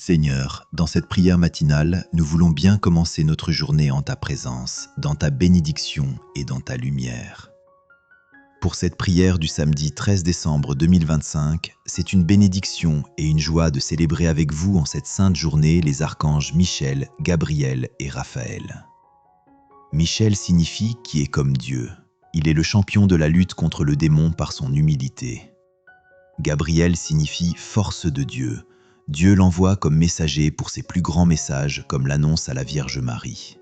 Seigneur, dans cette prière matinale, nous voulons bien commencer notre journée en ta présence, dans ta bénédiction et dans ta lumière. Pour cette prière du samedi 13 décembre 2025, c'est une bénédiction et une joie de célébrer avec vous en cette sainte journée les archanges Michel, Gabriel et Raphaël. Michel signifie qui est comme Dieu. Il est le champion de la lutte contre le démon par son humilité. Gabriel signifie force de Dieu. Dieu l'envoie comme messager pour ses plus grands messages, comme l'annonce à la Vierge Marie.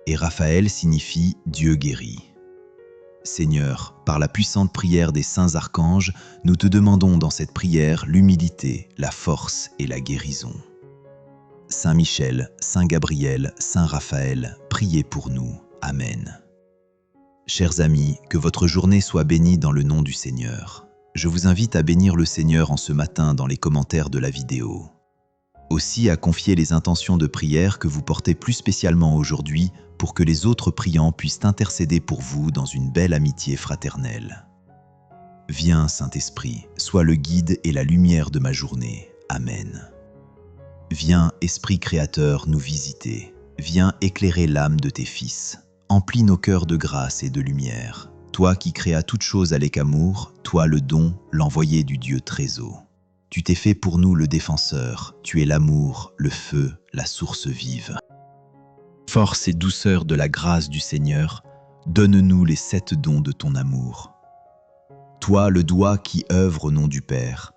Et Raphaël signifie Dieu guérit. Seigneur, par la puissante prière des saints archanges, nous te demandons dans cette prière l'humilité, la force et la guérison. Saint Michel, Saint Gabriel, Saint Raphaël, priez pour nous. Amen. Chers amis, que votre journée soit bénie dans le nom du Seigneur. Je vous invite à bénir le Seigneur en ce matin dans les commentaires de la vidéo. Aussi à confier les intentions de prière que vous portez plus spécialement aujourd'hui pour que les autres priants puissent intercéder pour vous dans une belle amitié fraternelle. Viens, Saint-Esprit, sois le guide et la lumière de ma journée. Amen. Viens, Esprit Créateur, nous visiter. Viens éclairer l'âme de tes fils. Emplis nos cœurs de grâce et de lumière. Toi qui créas toutes choses avec amour, toi le don, l'envoyé du Dieu très haut. Tu t'es fait pour nous le défenseur, tu es l'amour, le feu, la source vive. Force et douceur de la grâce du Seigneur, donne-nous les 7 dons de ton amour. Toi le doigt qui œuvre au nom du Père,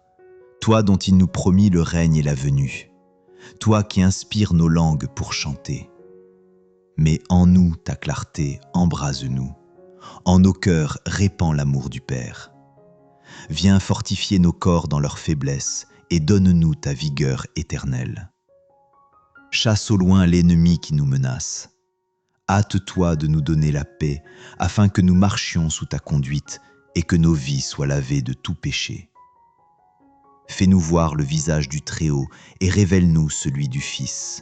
toi dont il nous promit le règne et la venue, toi qui inspires nos langues pour chanter. Mais en nous ta clarté, embrase-nous. En nos cœurs, répands l'amour du Père. Viens fortifier nos corps dans leur faiblesse et donne-nous ta vigueur éternelle. Chasse au loin l'ennemi qui nous menace. Hâte-toi de nous donner la paix, afin que nous marchions sous ta conduite et que nos vies soient lavées de tout péché. Fais-nous voir le visage du Très-Haut et révèle-nous celui du Fils.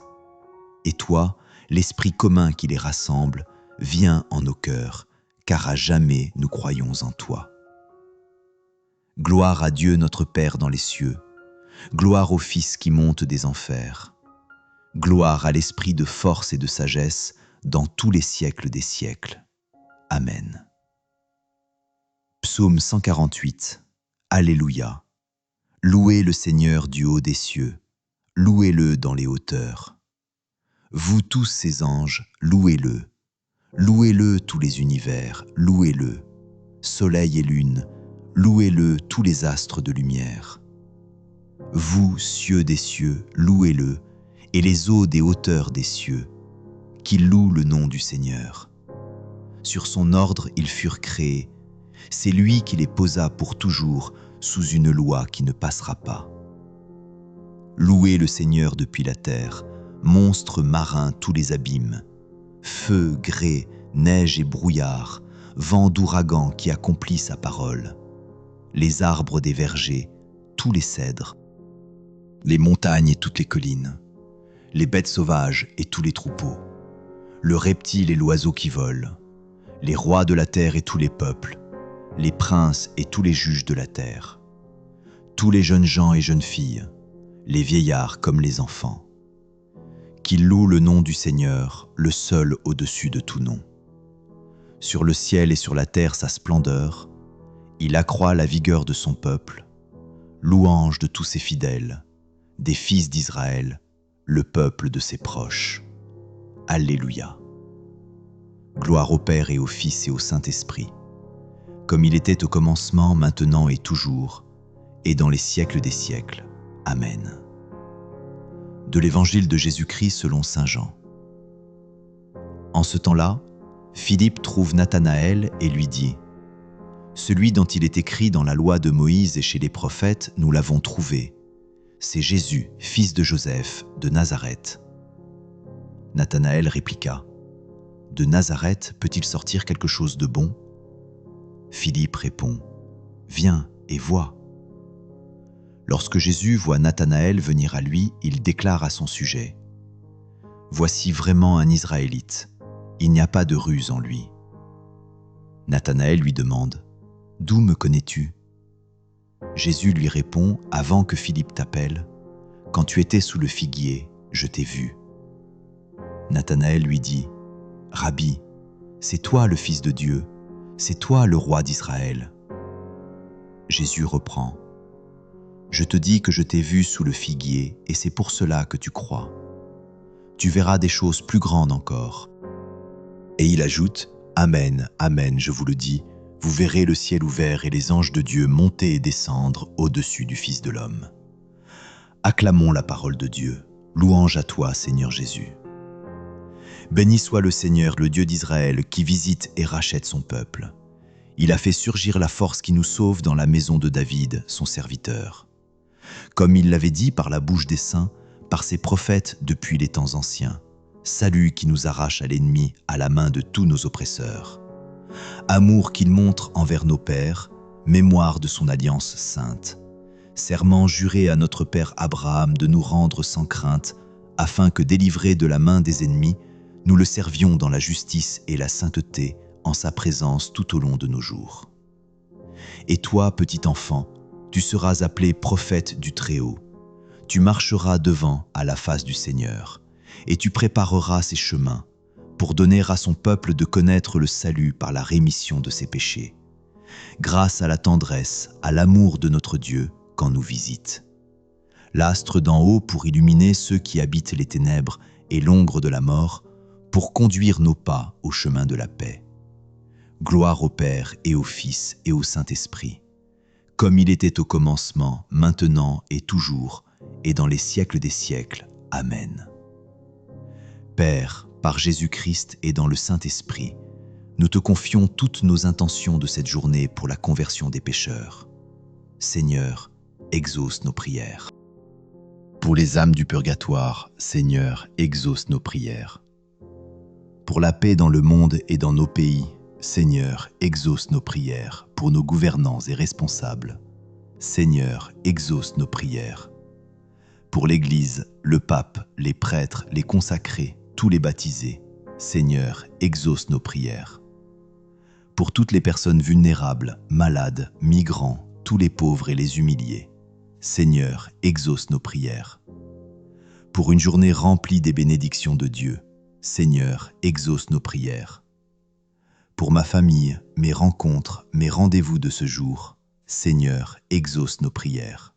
Et toi, l'Esprit commun qui les rassemble, viens en nos cœurs, car à jamais nous croyons en toi. Gloire à Dieu notre Père dans les cieux, gloire au Fils qui monte des enfers, gloire à l'Esprit de force et de sagesse dans tous les siècles des siècles. Amen. Psaume 148. Alléluia. Louez le Seigneur du haut des cieux, louez-le dans les hauteurs. Vous tous ses anges, louez-le. Louez-le tous les univers, louez-le. Soleil et lune, louez-le tous les astres de lumière. Vous, cieux des cieux, louez-le, et les eaux des hauteurs des cieux, qui louent le nom du Seigneur. Sur son ordre ils furent créés, c'est lui qui les posa pour toujours sous une loi qui ne passera pas. Louez le Seigneur depuis la terre, monstres marins tous les abîmes, feu, grêle, neige et brouillard, vent d'ouragan qui accomplit sa parole, les arbres des vergers, tous les cèdres, les montagnes et toutes les collines, les bêtes sauvages et tous les troupeaux, le reptile et l'oiseau qui volent, les rois de la terre et tous les peuples, les princes et tous les juges de la terre, tous les jeunes gens et jeunes filles, les vieillards comme les enfants, qui loue le nom du Seigneur, le seul au-dessus de tout nom. Sur le ciel et sur la terre sa splendeur, il accroît la vigueur de son peuple, louange de tous ses fidèles, des fils d'Israël, le peuple de ses proches. Alléluia. Gloire au Père et au Fils et au Saint-Esprit, comme il était au commencement, maintenant et toujours, et dans les siècles des siècles. Amen. De l'Évangile de Jésus-Christ selon saint Jean. En ce temps-là, Philippe trouve Nathanaël et lui dit : « Celui dont il est écrit dans la loi de Moïse et chez les prophètes, nous l'avons trouvé. C'est Jésus, fils de Joseph, de Nazareth. » Nathanaël répliqua : « De Nazareth peut-il sortir quelque chose de bon ? » Philippe répond : « Viens et vois. » Lorsque Jésus voit Nathanaël venir à lui, il déclare à son sujet : « Voici vraiment un Israélite, il n'y a pas de ruse en lui. » Nathanaël lui demande : « D'où me connais-tu ? » Jésus lui répond, avant que Philippe t'appelle : « quand tu étais sous le figuier, je t'ai vu. » Nathanaël lui dit, « Rabbi, c'est toi le Fils de Dieu, c'est toi le roi d'Israël. » Jésus reprend, « Je te dis que je t'ai vu sous le figuier et c'est pour cela que tu crois. Tu verras des choses plus grandes encore. » Et il ajoute, « Amen, amen, je vous le dis, vous verrez le ciel ouvert et les anges de Dieu monter et descendre au-dessus du Fils de l'homme. » Acclamons la parole de Dieu. Louange à toi, Seigneur Jésus. Béni soit le Seigneur, le Dieu d'Israël, qui visite et rachète son peuple. Il a fait surgir la force qui nous sauve dans la maison de David, son serviteur. Comme il l'avait dit par la bouche des saints, par ses prophètes depuis les temps anciens. Salut qui nous arrache à l'ennemi, à la main de tous nos oppresseurs. Amour qu'il montre envers nos pères, mémoire de son alliance sainte. Serment juré à notre père Abraham de nous rendre sans crainte, afin que, délivrés de la main des ennemis, nous le servions dans la justice et la sainteté, en sa présence tout au long de nos jours. Et toi, petit enfant, tu seras appelé prophète du Très-Haut. Tu marcheras devant à la face du Seigneur, et tu prépareras ses chemins, pour donner à son peuple de connaître le salut par la rémission de ses péchés, grâce à la tendresse, à l'amour de notre Dieu quand nous visite. L'astre d'en haut pour illuminer ceux qui habitent les ténèbres et l'ombre de la mort, pour conduire nos pas au chemin de la paix. Gloire au Père et au Fils et au Saint-Esprit, comme il était au commencement, maintenant et toujours, et dans les siècles des siècles. Amen. Père, par Jésus-Christ et dans le Saint-Esprit, nous te confions toutes nos intentions de cette journée pour la conversion des pécheurs. Seigneur, exauce nos prières. Pour les âmes du purgatoire, Seigneur, exauce nos prières. Pour la paix dans le monde et dans nos pays, Seigneur, exauce nos prières. Pour nos gouvernants et responsables, Seigneur, exauce nos prières. Pour l'Église, le pape, les prêtres, les consacrés, tous les baptisés, Seigneur, exauce nos prières. Pour toutes les personnes vulnérables, malades, migrants, tous les pauvres et les humiliés, Seigneur, exauce nos prières. Pour une journée remplie des bénédictions de Dieu, Seigneur, exauce nos prières. Pour ma famille, mes rencontres, mes rendez-vous de ce jour, Seigneur, exauce nos prières.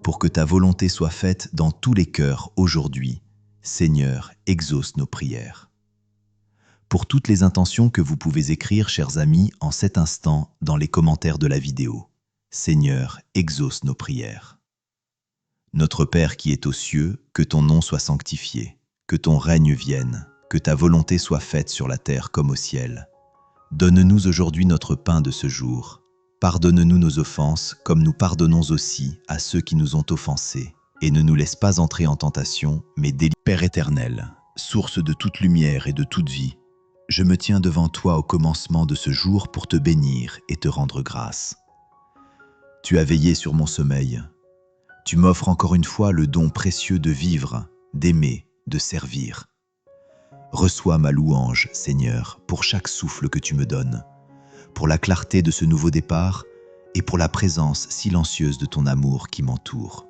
Pour que ta volonté soit faite dans tous les cœurs aujourd'hui, Seigneur, exauce nos prières. Pour toutes les intentions que vous pouvez écrire, chers amis, en cet instant dans les commentaires de la vidéo, Seigneur, exauce nos prières. Notre Père qui es aux cieux, que ton nom soit sanctifié, que ton règne vienne, que ta volonté soit faite sur la terre comme au ciel. Donne-nous aujourd'hui notre pain de ce jour. Pardonne-nous nos offenses, comme nous pardonnons aussi à ceux qui nous ont offensés. Et ne nous laisse pas entrer en tentation, mais délivre. Père éternel, source de toute lumière et de toute vie, je me tiens devant toi au commencement de ce jour pour te bénir et te rendre grâce. Tu as veillé sur mon sommeil. Tu m'offres encore une fois le don précieux de vivre, d'aimer, de servir. Reçois ma louange, Seigneur, pour chaque souffle que tu me donnes, pour la clarté de ce nouveau départ et pour la présence silencieuse de ton amour qui m'entoure.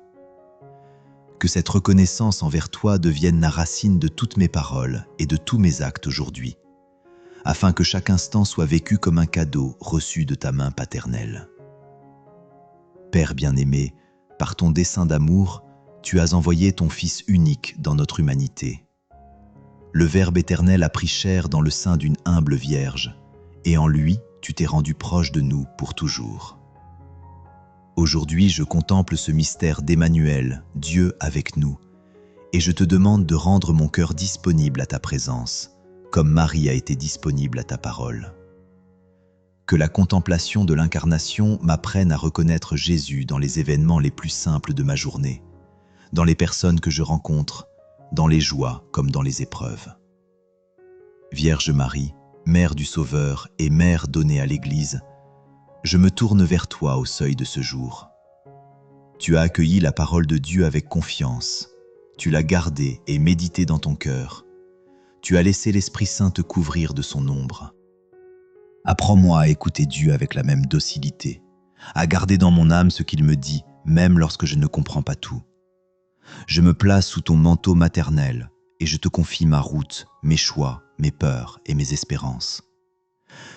Que cette reconnaissance envers toi devienne la racine de toutes mes paroles et de tous mes actes aujourd'hui, afin que chaque instant soit vécu comme un cadeau reçu de ta main paternelle. Père bien-aimé, par ton dessein d'amour, tu as envoyé ton Fils unique dans notre humanité. Le Verbe éternel a pris chair dans le sein d'une humble Vierge, et en lui, tu t'es rendu proche de nous pour toujours. Aujourd'hui, je contemple ce mystère d'Emmanuel, Dieu avec nous, et je te demande de rendre mon cœur disponible à ta présence, comme Marie a été disponible à ta parole. Que la contemplation de l'incarnation m'apprenne à reconnaître Jésus dans les événements les plus simples de ma journée, dans les personnes que je rencontre, dans les joies comme dans les épreuves. Vierge Marie, Mère du Sauveur et Mère donnée à l'Église, je me tourne vers toi au seuil de ce jour. Tu as accueilli la parole de Dieu avec confiance, tu l'as gardée et méditée dans ton cœur, tu as laissé l'Esprit Saint te couvrir de son ombre. Apprends-moi à écouter Dieu avec la même docilité, à garder dans mon âme ce qu'il me dit, même lorsque je ne comprends pas tout. Je me place sous ton manteau maternel et je te confie ma route, mes choix, mes peurs et mes espérances.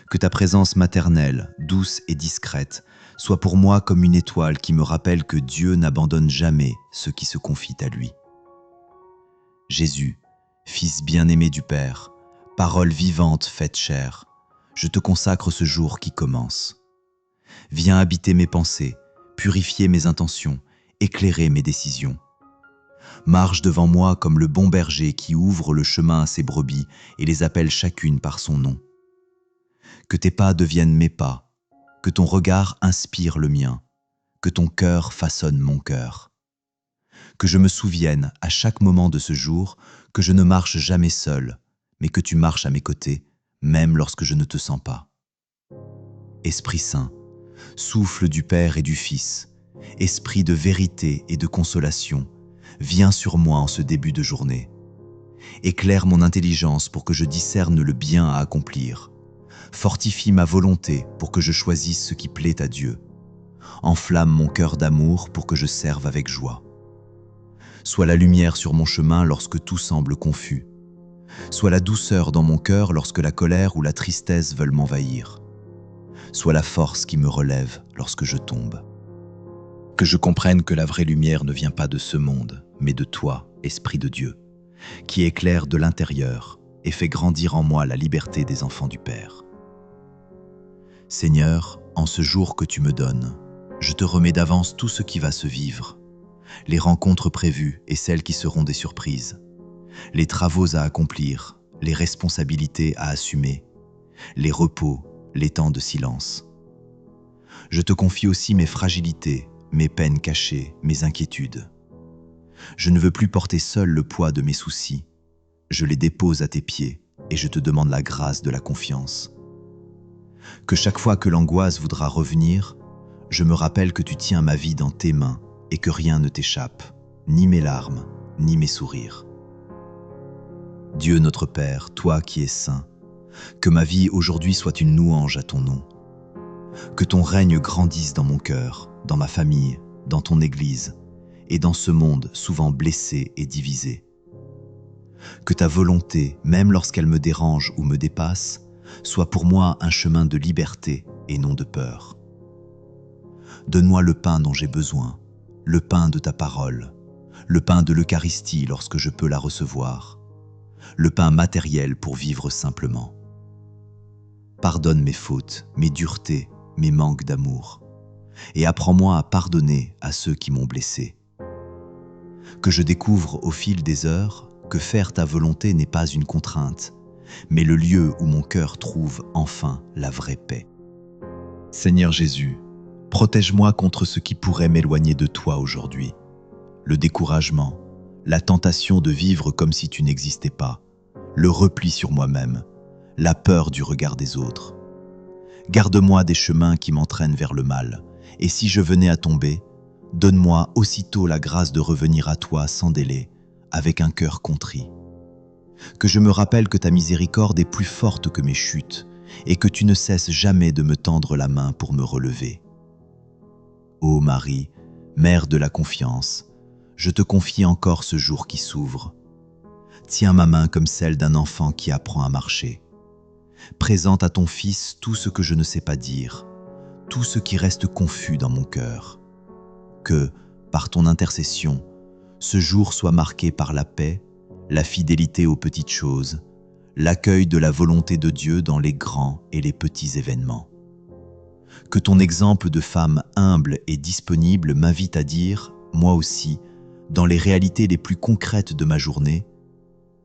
Que ta présence maternelle, douce et discrète, soit pour moi comme une étoile qui me rappelle que Dieu n'abandonne jamais ceux qui se confient à lui. Jésus, Fils bien-aimé du Père, parole vivante faite chair, je te consacre ce jour qui commence. Viens habiter mes pensées, purifier mes intentions, éclairer mes décisions. Marche devant moi comme le bon berger qui ouvre le chemin à ses brebis et les appelle chacune par son nom. Que tes pas deviennent mes pas, que ton regard inspire le mien, que ton cœur façonne mon cœur. Que je me souvienne à chaque moment de ce jour que je ne marche jamais seul, mais que tu marches à mes côtés, même lorsque je ne te sens pas. Esprit Saint, souffle du Père et du Fils, esprit de vérité et de consolation, viens sur moi en ce début de journée. Éclaire mon intelligence pour que je discerne le bien à accomplir. Fortifie ma volonté pour que je choisisse ce qui plaît à Dieu. Enflamme mon cœur d'amour pour que je serve avec joie. Sois la lumière sur mon chemin lorsque tout semble confus. Sois la douceur dans mon cœur lorsque la colère ou la tristesse veulent m'envahir. Sois la force qui me relève lorsque je tombe. Que je comprenne que la vraie lumière ne vient pas de ce monde, mais de toi, Esprit de Dieu, qui éclaire de l'intérieur et fait grandir en moi la liberté des enfants du Père. Seigneur, en ce jour que tu me donnes, je te remets d'avance tout ce qui va se vivre, les rencontres prévues et celles qui seront des surprises, les travaux à accomplir, les responsabilités à assumer, les repos, les temps de silence. Je te confie aussi mes fragilités, mes peines cachées, mes inquiétudes. Je ne veux plus porter seul le poids de mes soucis. Je les dépose à tes pieds et je te demande la grâce de la confiance. Que chaque fois que l'angoisse voudra revenir, je me rappelle que tu tiens ma vie dans tes mains et que rien ne t'échappe, ni mes larmes, ni mes sourires. Dieu notre Père, toi qui es saint, que ma vie aujourd'hui soit une louange à ton nom. Que ton règne grandisse dans mon cœur, dans ma famille, dans ton Église, et dans ce monde souvent blessé et divisé. Que ta volonté, même lorsqu'elle me dérange ou me dépasse, soit pour moi un chemin de liberté et non de peur. Donne-moi le pain dont j'ai besoin, le pain de ta parole, le pain de l'Eucharistie lorsque je peux la recevoir, le pain matériel pour vivre simplement. Pardonne mes fautes, mes duretés, mes manques d'amour, et apprends-moi à pardonner à ceux qui m'ont blessé. Que je découvre au fil des heures que faire ta volonté n'est pas une contrainte, mais le lieu où mon cœur trouve enfin la vraie paix. Seigneur Jésus, protège-moi contre ce qui pourrait m'éloigner de toi aujourd'hui. Le découragement, la tentation de vivre comme si tu n'existais pas, le repli sur moi-même, la peur du regard des autres. Garde-moi des chemins qui m'entraînent vers le mal, et si je venais à tomber, donne-moi aussitôt la grâce de revenir à toi sans délai, avec un cœur contrit. Que je me rappelle que ta miséricorde est plus forte que mes chutes, et que tu ne cesses jamais de me tendre la main pour me relever. Ô Marie, Mère de la confiance, je te confie encore ce jour qui s'ouvre. Tiens ma main comme celle d'un enfant qui apprend à marcher. Présente à ton Fils tout ce que je ne sais pas dire, tout ce qui reste confus dans mon cœur. Que, par ton intercession, ce jour soit marqué par la paix, la fidélité aux petites choses, l'accueil de la volonté de Dieu dans les grands et les petits événements. Que ton exemple de femme humble et disponible m'invite à dire, moi aussi, dans les réalités les plus concrètes de ma journée,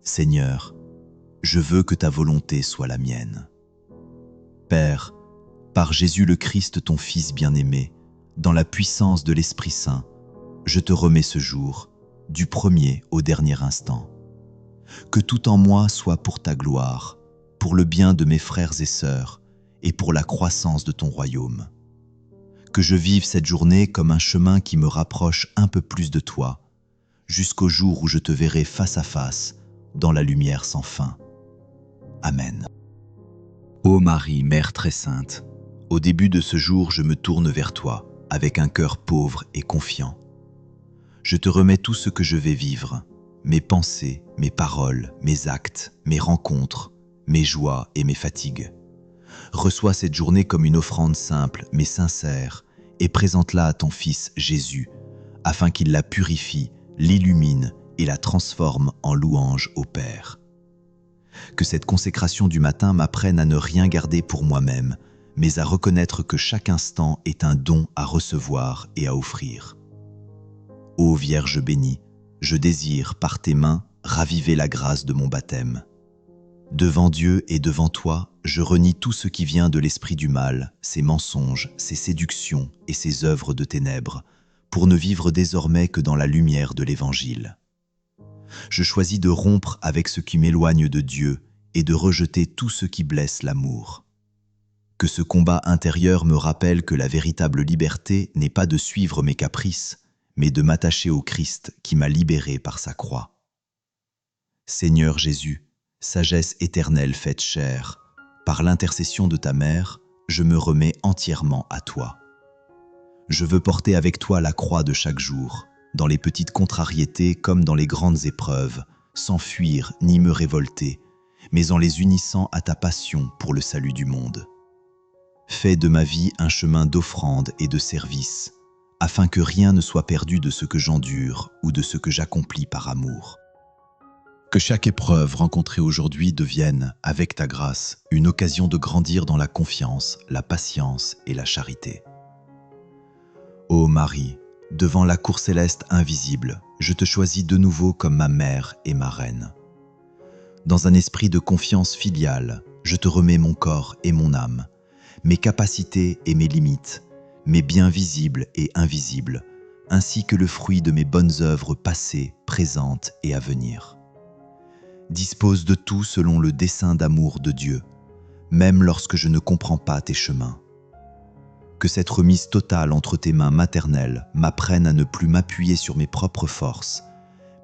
Seigneur, je veux que ta volonté soit la mienne. Père, par Jésus le Christ, ton Fils bien-aimé, dans la puissance de l'Esprit Saint, je te remets ce jour, du premier au dernier instant. Que tout en moi soit pour ta gloire, pour le bien de mes frères et sœurs, et pour la croissance de ton royaume. Que je vive cette journée comme un chemin qui me rapproche un peu plus de toi, jusqu'au jour où je te verrai face à face, dans la lumière sans fin. Amen. Ô Marie, Mère très sainte, au début de ce jour, je me tourne vers toi, avec un cœur pauvre et confiant. Je te remets tout ce que je vais vivre, mes pensées, mes paroles, mes actes, mes rencontres, mes joies et mes fatigues. Reçois cette journée comme une offrande simple mais sincère et présente-la à ton Fils Jésus, afin qu'il la purifie, l'illumine et la transforme en louange au Père. Que cette consécration du matin m'apprenne à ne rien garder pour moi-même, mais à reconnaître que chaque instant est un don à recevoir et à offrir. Ô Vierge bénie, je désire, par tes mains, raviver la grâce de mon baptême. Devant Dieu et devant toi, je renie tout ce qui vient de l'esprit du mal, ses mensonges, ses séductions et ses œuvres de ténèbres, pour ne vivre désormais que dans la lumière de l'Évangile. Je choisis de rompre avec ce qui m'éloigne de Dieu et de rejeter tout ce qui blesse l'amour. Que ce combat intérieur me rappelle que la véritable liberté n'est pas de suivre mes caprices, mais de m'attacher au Christ qui m'a libéré par sa croix. Seigneur Jésus, sagesse éternelle faite chair, par l'intercession de ta mère, je me remets entièrement à toi. Je veux porter avec toi la croix de chaque jour, dans les petites contrariétés comme dans les grandes épreuves, sans fuir ni me révolter, mais en les unissant à ta passion pour le salut du monde. Fais de ma vie un chemin d'offrande et de service, afin que rien ne soit perdu de ce que j'endure ou de ce que j'accomplis par amour. Que chaque épreuve rencontrée aujourd'hui devienne, avec ta grâce, une occasion de grandir dans la confiance, la patience et la charité. Ô Marie, devant la cour céleste invisible, je te choisis de nouveau comme ma mère et ma reine. Dans un esprit de confiance filiale, je te remets mon corps et mon âme, mes capacités et mes limites, mes biens visibles et invisibles, ainsi que le fruit de mes bonnes œuvres passées, présentes et à venir. Dispose de tout selon le dessein d'amour de Dieu, même lorsque je ne comprends pas tes chemins. Que cette remise totale entre tes mains maternelles m'apprenne à ne plus m'appuyer sur mes propres forces,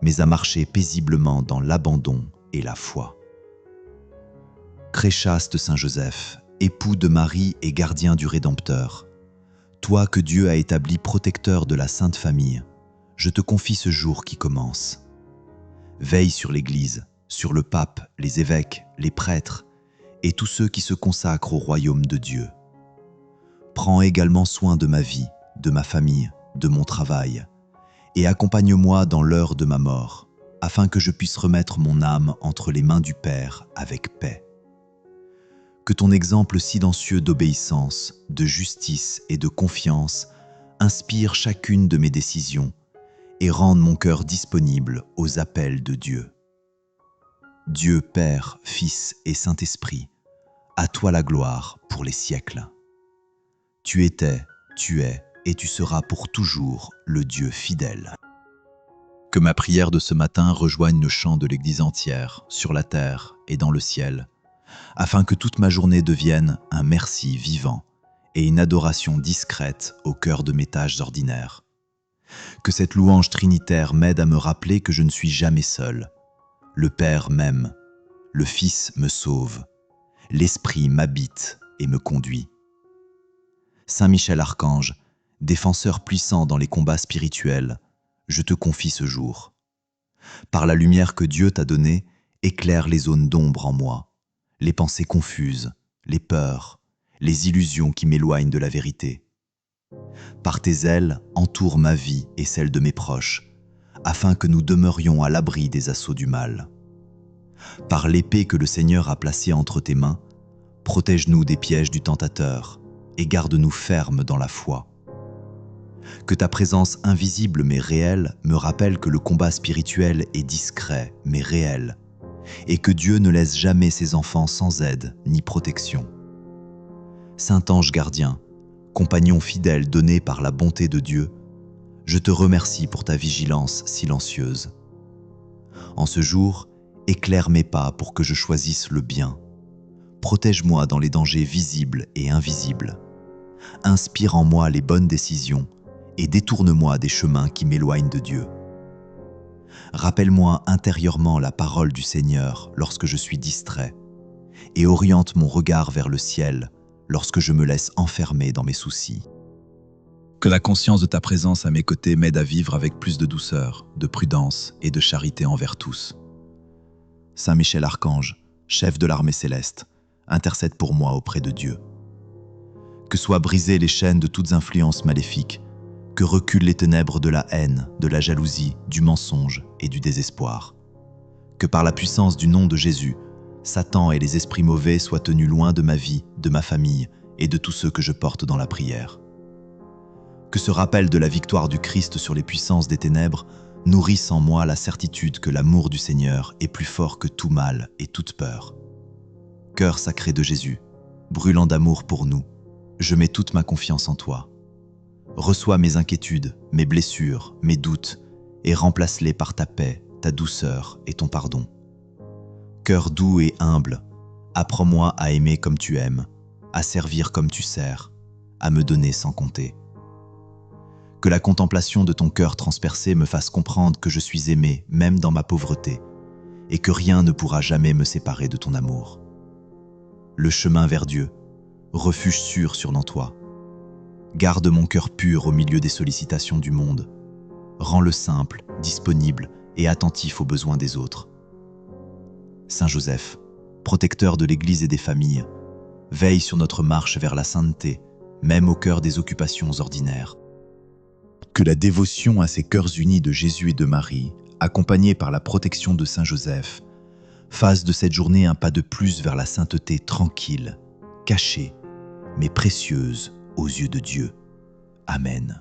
mais à marcher paisiblement dans l'abandon et la foi. Très chaste Saint Joseph, époux de Marie et gardien du Rédempteur, toi que Dieu a établi protecteur de la Sainte Famille, je te confie ce jour qui commence. Veille sur l'Église, sur le pape, les évêques, les prêtres et tous ceux qui se consacrent au royaume de Dieu. Prends également soin de ma vie, de ma famille, de mon travail, et accompagne-moi dans l'heure de ma mort, afin que je puisse remettre mon âme entre les mains du Père avec paix. Que ton exemple silencieux d'obéissance, de justice et de confiance inspire chacune de mes décisions et rende mon cœur disponible aux appels de Dieu. Dieu Père, Fils et Saint-Esprit, à toi la gloire pour les siècles. Tu étais, tu es et tu seras pour toujours le Dieu fidèle. Que ma prière de ce matin rejoigne le chant de l'Église entière, sur la terre et dans le ciel, afin que toute ma journée devienne un merci vivant et une adoration discrète au cœur de mes tâches ordinaires. Que cette louange trinitaire m'aide à me rappeler que je ne suis jamais seul. Le Père m'aime, le Fils me sauve, l'Esprit m'habite et me conduit. Saint Michel Archange, défenseur puissant dans les combats spirituels, je te confie ce jour. Par la lumière que Dieu t'a donnée, éclaire les zones d'ombre en moi, les pensées confuses, les peurs, les illusions qui m'éloignent de la vérité. Par tes ailes, entoure ma vie et celle de mes proches, afin que nous demeurions à l'abri des assauts du mal. Par l'épée que le Seigneur a placée entre tes mains, protège-nous des pièges du tentateur et garde-nous fermes dans la foi. Que ta présence invisible mais réelle me rappelle que le combat spirituel est discret mais réel, et que Dieu ne laisse jamais ses enfants sans aide ni protection. Saint ange gardien, compagnon fidèle donné par la bonté de Dieu, je te remercie pour ta vigilance silencieuse. En ce jour, éclaire mes pas pour que je choisisse le bien. Protège-moi dans les dangers visibles et invisibles. Inspire en moi les bonnes décisions et détourne-moi des chemins qui m'éloignent de Dieu. Rappelle-moi intérieurement la parole du Seigneur lorsque je suis distrait et oriente mon regard vers le ciel lorsque je me laisse enfermer dans mes soucis. Que la conscience de ta présence à mes côtés m'aide à vivre avec plus de douceur, de prudence et de charité envers tous. Saint Michel Archange, chef de l'armée céleste, intercède pour moi auprès de Dieu. Que soient brisées les chaînes de toutes influences maléfiques, que reculent les ténèbres de la haine, de la jalousie, du mensonge et du désespoir. Que par la puissance du nom de Jésus, Satan et les esprits mauvais soient tenus loin de ma vie, de ma famille et de tous ceux que je porte dans la prière. Que ce rappel de la victoire du Christ sur les puissances des ténèbres nourrisse en moi la certitude que l'amour du Seigneur est plus fort que tout mal et toute peur. Cœur sacré de Jésus, brûlant d'amour pour nous, je mets toute ma confiance en toi. Reçois mes inquiétudes, mes blessures, mes doutes, et remplace-les par ta paix, ta douceur et ton pardon. Cœur doux et humble, apprends-moi à aimer comme tu aimes, à servir comme tu sers, à me donner sans compter. Que la contemplation de ton cœur transpercé me fasse comprendre que je suis aimé, même dans ma pauvreté, et que rien ne pourra jamais me séparer de ton amour. Le chemin vers Dieu, refuge sûr sur toi. Garde mon cœur pur au milieu des sollicitations du monde. Rends-le simple, disponible et attentif aux besoins des autres. Saint Joseph, protecteur de l'Église et des familles, veille sur notre marche vers la sainteté, même au cœur des occupations ordinaires. Que la dévotion à ces cœurs unis de Jésus et de Marie, accompagnée par la protection de Saint Joseph, fasse de cette journée un pas de plus vers la sainteté tranquille, cachée, mais précieuse aux yeux de Dieu. Amen.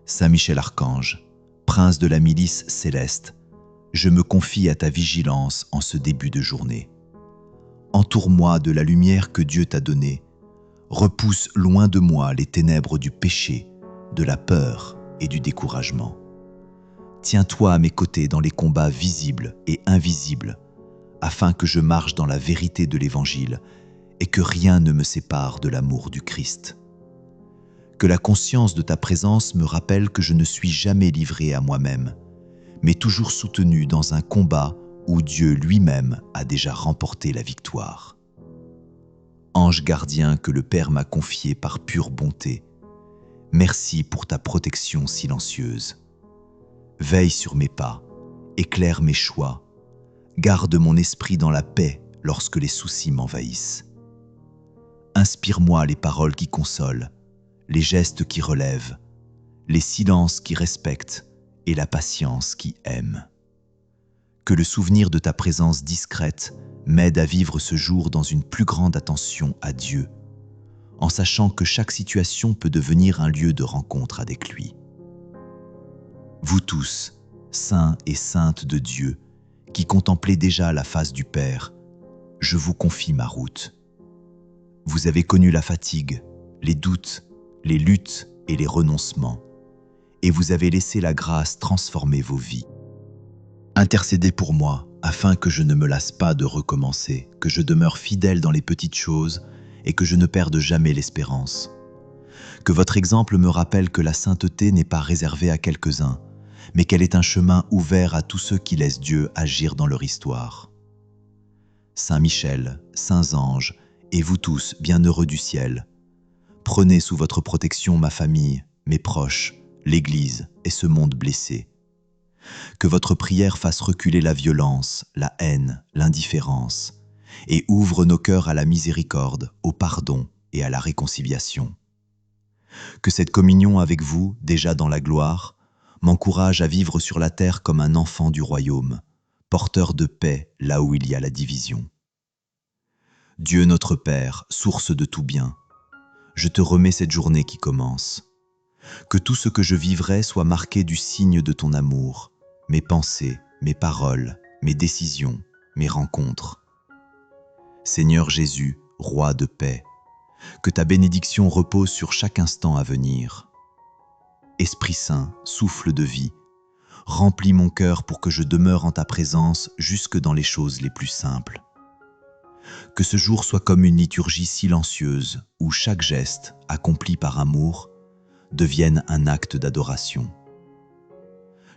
Saint Michel Archange, prince de la milice céleste, je me confie à ta vigilance en ce début de journée. Entoure-moi de la lumière que Dieu t'a donnée. Repousse loin de moi les ténèbres du péché, de la peur et du découragement. Tiens-toi à mes côtés dans les combats visibles et invisibles, afin que je marche dans la vérité de l'Évangile et que rien ne me sépare de l'amour du Christ. Que la conscience de ta présence me rappelle que je ne suis jamais livré à moi-même, mais toujours soutenu dans un combat où Dieu lui-même a déjà remporté la victoire. Ange gardien que le Père m'a confié par pure bonté, merci pour ta protection silencieuse. Veille sur mes pas, éclaire mes choix, garde mon esprit dans la paix lorsque les soucis m'envahissent. Inspire-moi les paroles qui consolent, les gestes qui relèvent, les silences qui respectent et la patience qui aime. Que le souvenir de ta présence discrète m'aide à vivre ce jour dans une plus grande attention à Dieu, en sachant que chaque situation peut devenir un lieu de rencontre avec lui. Vous tous, saints et saintes de Dieu, qui contemplez déjà la face du Père, je vous confie ma route. Vous avez connu la fatigue, les doutes, les luttes et les renoncements, et vous avez laissé la grâce transformer vos vies. Intercédez pour moi, afin que je ne me lasse pas de recommencer, que je demeure fidèle dans les petites choses et que je ne perde jamais l'espérance. Que votre exemple me rappelle que la sainteté n'est pas réservée à quelques-uns, mais qu'elle est un chemin ouvert à tous ceux qui laissent Dieu agir dans leur histoire. Saint Michel, saints anges, et vous tous, bienheureux du ciel, prenez sous votre protection ma famille, mes proches, l'Église et ce monde blessé. Que votre prière fasse reculer la violence, la haine, l'indifférence, et ouvre nos cœurs à la miséricorde, au pardon et à la réconciliation. Que cette communion avec vous, déjà dans la gloire, m'encourage à vivre sur la terre comme un enfant du royaume, porteur de paix là où il y a la division. Dieu notre Père, source de tout bien, je te remets cette journée qui commence. Que tout ce que je vivrai soit marqué du signe de ton amour, mes pensées, mes paroles, mes décisions, mes rencontres. Seigneur Jésus, roi de paix, que ta bénédiction repose sur chaque instant à venir. Esprit Saint, souffle de vie, remplis mon cœur pour que je demeure en ta présence jusque dans les choses les plus simples. Que ce jour soit comme une liturgie silencieuse où chaque geste, accompli par amour, devienne un acte d'adoration.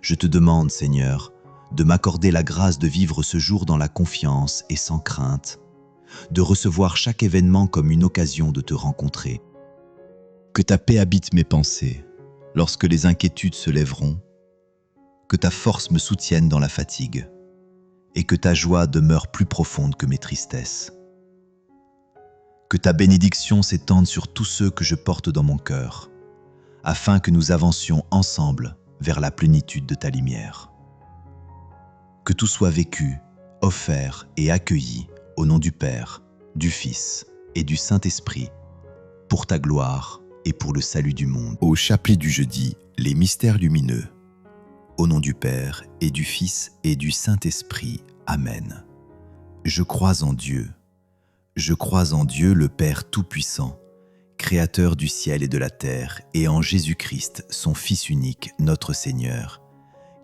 Je te demande, Seigneur, de m'accorder la grâce de vivre ce jour dans la confiance et sans crainte, de recevoir chaque événement comme une occasion de te rencontrer. Que ta paix habite mes pensées, lorsque les inquiétudes se lèveront, que ta force me soutienne dans la fatigue, et que ta joie demeure plus profonde que mes tristesses. Que ta bénédiction s'étende sur tous ceux que je porte dans mon cœur, afin que nous avancions ensemble vers la plénitude de ta lumière. Que tout soit vécu, offert et accueilli au nom du Père, du Fils et du Saint-Esprit, pour ta gloire et pour le salut du monde. Au chapelet du jeudi, les mystères lumineux. Au nom du Père et du Fils et du Saint-Esprit. Amen. Je crois en Dieu. Je crois en Dieu le Père Tout-Puissant, Créateur du ciel et de la terre, et en Jésus-Christ, son Fils unique, notre Seigneur,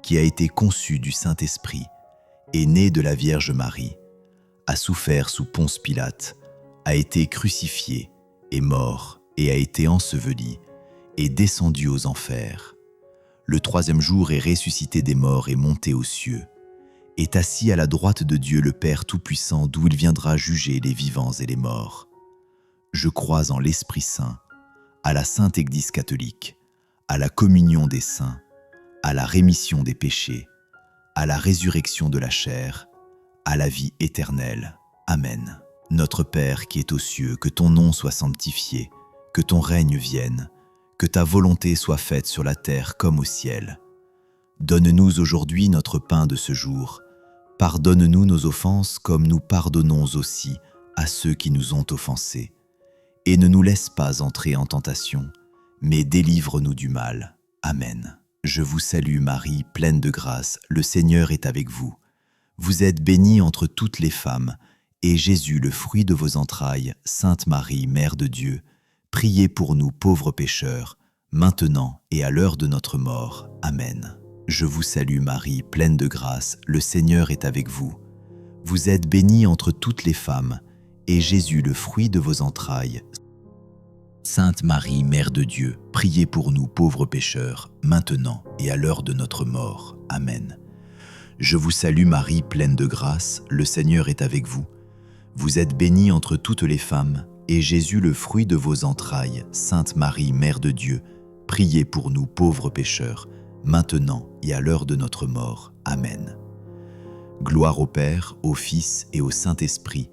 qui a été conçu du Saint-Esprit, est né de la Vierge Marie, a souffert sous Ponce Pilate, a été crucifié, est mort et a été enseveli, est descendu aux enfers. Le troisième jour est ressuscité des morts et monté aux cieux, est assis à la droite de Dieu le Père Tout-Puissant, d'où il viendra juger les vivants et les morts. Je crois en l'Esprit Saint, à la Sainte Église catholique, à la communion des saints, à la rémission des péchés, à la résurrection de la chair, à la vie éternelle. Amen. Notre Père qui es aux cieux, que ton nom soit sanctifié, que ton règne vienne, que ta volonté soit faite sur la terre comme au ciel. Donne-nous aujourd'hui notre pain de ce jour. Pardonne-nous nos offenses comme nous pardonnons aussi à ceux qui nous ont offensés. Et ne nous laisse pas entrer en tentation, mais délivre-nous du mal. Amen. Je vous salue Marie, pleine de grâce, le Seigneur est avec vous. Vous êtes bénie entre toutes les femmes, et Jésus, le fruit de vos entrailles, Sainte Marie, Mère de Dieu, priez pour nous pauvres pécheurs, maintenant et à l'heure de notre mort. Amen. Je vous salue Marie, pleine de grâce, le Seigneur est avec vous. Vous êtes bénie entre toutes les femmes, et Jésus, le fruit de vos entrailles, Sainte Marie, Mère de Dieu, priez pour nous pauvres pécheurs, maintenant et à l'heure de notre mort. Amen. Je vous salue Marie, pleine de grâce, le Seigneur est avec vous. Vous êtes bénie entre toutes les femmes, et Jésus, le fruit de vos entrailles, Sainte Marie, Mère de Dieu, priez pour nous pauvres pécheurs, maintenant et à l'heure de notre mort. Amen. Gloire au Père, au Fils et au Saint-Esprit,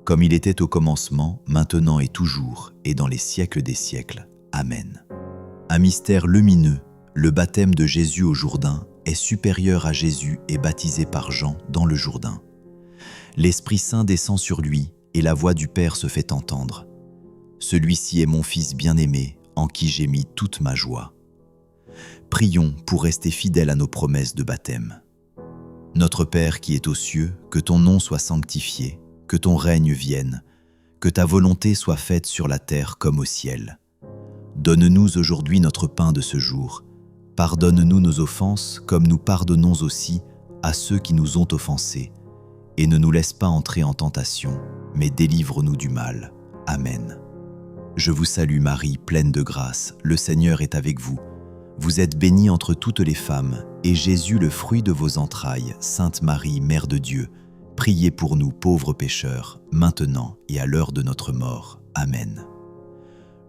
comme il était au commencement, maintenant et toujours, et dans les siècles des siècles. Amen. Un mystère lumineux, le baptême de Jésus au Jourdain, est supérieur à Jésus et baptisé par Jean dans le Jourdain. L'Esprit Saint descend sur lui, et la voix du Père se fait entendre. Celui-ci est mon Fils bien-aimé, en qui j'ai mis toute ma joie. Prions pour rester fidèles à nos promesses de baptême. Notre Père qui est aux cieux, que ton nom soit sanctifié, que ton règne vienne, que ta volonté soit faite sur la terre comme au ciel. Donne-nous aujourd'hui notre pain de ce jour. Pardonne-nous nos offenses comme nous pardonnons aussi à ceux qui nous ont offensés. Et ne nous laisse pas entrer en tentation, mais délivre-nous du mal. Amen. Je vous salue Marie, pleine de grâce, le Seigneur est avec vous. Vous êtes bénie entre toutes les femmes, et Jésus, le fruit de vos entrailles, Sainte Marie, Mère de Dieu, priez pour nous pauvres pécheurs, maintenant et à l'heure de notre mort. Amen.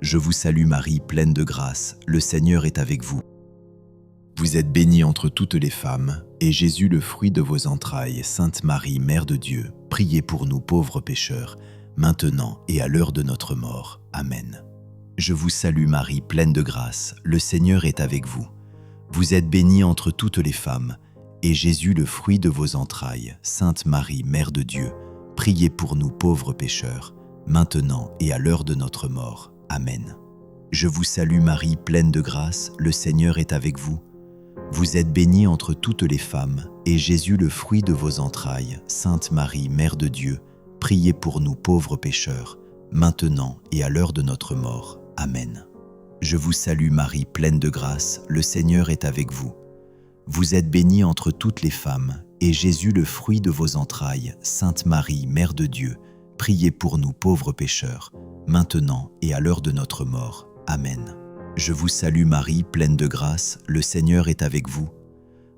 Je vous salue Marie, pleine de grâce, le Seigneur est avec vous. Vous êtes bénie entre toutes les femmes, et Jésus, le fruit de vos entrailles, Sainte Marie, Mère de Dieu, priez pour nous pauvres pécheurs, maintenant et à l'heure de notre mort. Amen. Je vous salue Marie, pleine de grâce, le Seigneur est avec vous. Vous êtes bénie entre toutes les femmes, et Jésus, le fruit de vos entrailles, Sainte Marie, Mère de Dieu, priez pour nous pauvres pécheurs, maintenant et à l'heure de notre mort. Amen. Je vous salue Marie, pleine de grâce, le Seigneur est avec vous. Vous êtes bénie entre toutes les femmes, et Jésus, le fruit de vos entrailles, Sainte Marie, Mère de Dieu, priez pour nous pauvres pécheurs, maintenant et à l'heure de notre mort. Amen. Je vous salue Marie, pleine de grâce, le Seigneur est avec vous. Vous êtes bénie entre toutes les femmes, et Jésus, le fruit de vos entrailles, Sainte Marie, Mère de Dieu, priez pour nous pauvres pécheurs, maintenant et à l'heure de notre mort. Amen. Je vous salue Marie, pleine de grâce, le Seigneur est avec vous.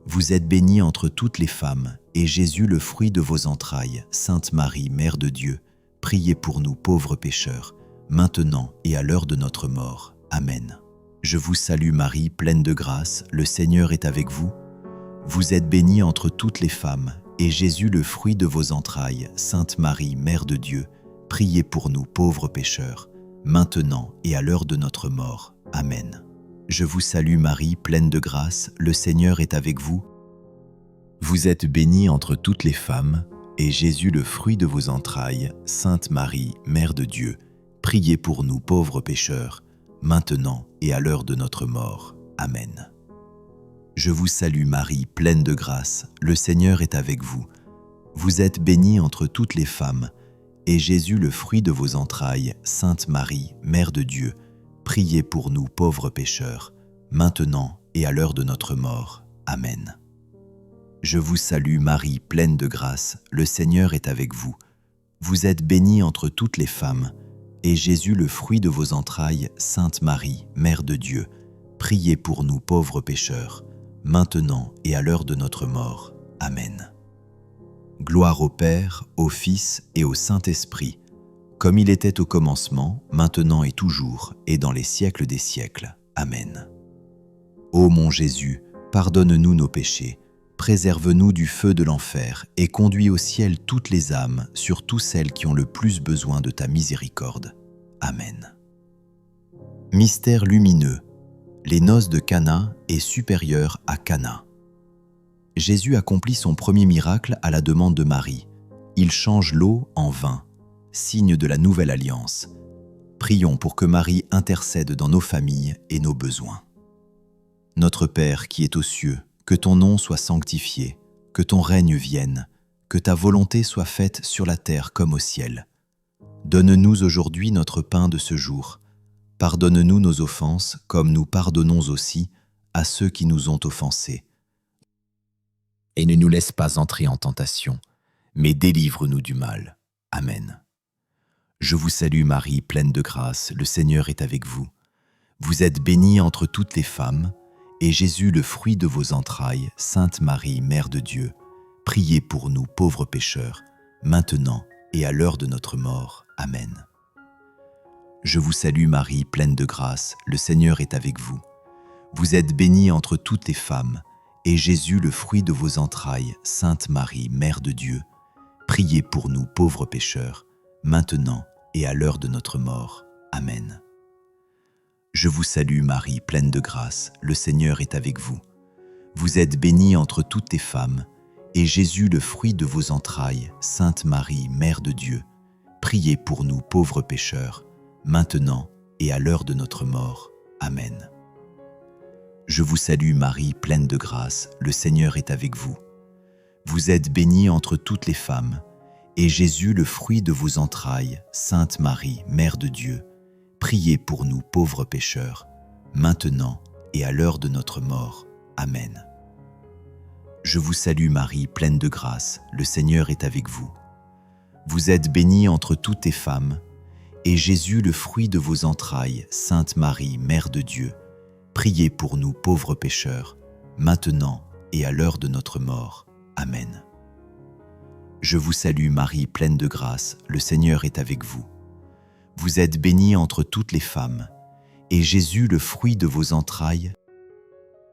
Vous êtes bénie entre toutes les femmes, et Jésus, le fruit de vos entrailles, Sainte Marie, Mère de Dieu, priez pour nous pauvres pécheurs, maintenant et à l'heure de notre mort. Amen. Je vous salue Marie, pleine de grâce, le Seigneur est avec vous. Vous êtes bénie entre toutes les femmes, et Jésus, le fruit de vos entrailles, Sainte Marie, Mère de Dieu, priez pour nous pauvres pécheurs, maintenant et à l'heure de notre mort. Amen. Je vous salue Marie, pleine de grâce, le Seigneur est avec vous. Vous êtes bénie entre toutes les femmes, et Jésus, le fruit de vos entrailles, Sainte Marie, Mère de Dieu, priez pour nous pauvres pécheurs, maintenant et à l'heure de notre mort. Amen. Je vous salue Marie, pleine de grâce, le Seigneur est avec vous. Vous êtes bénie entre toutes les femmes, et Jésus, le fruit de vos entrailles, Sainte Marie, Mère de Dieu, priez pour nous pauvres pécheurs, maintenant et à l'heure de notre mort. Amen. Je vous salue Marie, pleine de grâce, le Seigneur est avec vous. Vous êtes bénie entre toutes les femmes, et Jésus, le fruit de vos entrailles, Sainte Marie, Mère de Dieu, priez pour nous pauvres pécheurs, maintenant et à l'heure de notre mort. Amen. Gloire au Père, au Fils et au Saint-Esprit, comme il était au commencement, maintenant et toujours, et dans les siècles des siècles. Amen. Ô mon Jésus, pardonne-nous nos péchés, préserve-nous du feu de l'enfer et conduis au ciel toutes les âmes, surtout celles qui ont le plus besoin de ta miséricorde. Amen. Mystère lumineux. Les noces de Cana est supérieure à Cana. Jésus accomplit son premier miracle à la demande de Marie. Il change l'eau en vin, signe de la nouvelle alliance. Prions pour que Marie intercède dans nos familles et nos besoins. Notre Père qui es aux cieux, que ton nom soit sanctifié, que ton règne vienne, que ta volonté soit faite sur la terre comme au ciel. Donne-nous aujourd'hui notre pain de ce jour. Pardonne-nous nos offenses, comme nous pardonnons aussi à ceux qui nous ont offensés. Et ne nous laisse pas entrer en tentation, mais délivre-nous du mal. Amen. Je vous salue Marie, pleine de grâce, le Seigneur est avec vous. Vous êtes bénie entre toutes les femmes, et Jésus, le fruit de vos entrailles, Sainte Marie, Mère de Dieu, priez pour nous pauvres pécheurs, maintenant et à l'heure de notre mort. Amen. Je vous salue Marie, pleine de grâce, le Seigneur est avec vous. Vous êtes bénie entre toutes les femmes, et Jésus, le fruit de vos entrailles, Sainte Marie, Mère de Dieu, priez pour nous pauvres pécheurs, maintenant et à l'heure de notre mort. Amen. Je vous salue Marie, pleine de grâce, le Seigneur est avec vous. Vous êtes bénie entre toutes les femmes, et Jésus, le fruit de vos entrailles, Sainte Marie, Mère de Dieu, priez pour nous pauvres pécheurs, maintenant et à l'heure de notre mort. Amen. Je vous salue Marie, pleine de grâce, le Seigneur est avec vous. Vous êtes bénie entre toutes les femmes, et Jésus, le fruit de vos entrailles, Sainte Marie, Mère de Dieu, priez pour nous pauvres pécheurs, maintenant et à l'heure de notre mort. Amen. Je vous salue Marie, pleine de grâce, le Seigneur est avec vous. Vous êtes bénie entre toutes les femmes, et Jésus, le fruit de vos entrailles, Sainte Marie, Mère de Dieu, priez pour nous pauvres pécheurs, maintenant et à l'heure de notre mort. Amen. Je vous salue Marie, pleine de grâce, le Seigneur est avec vous. Vous êtes bénie entre toutes les femmes, et Jésus, le fruit de vos entrailles,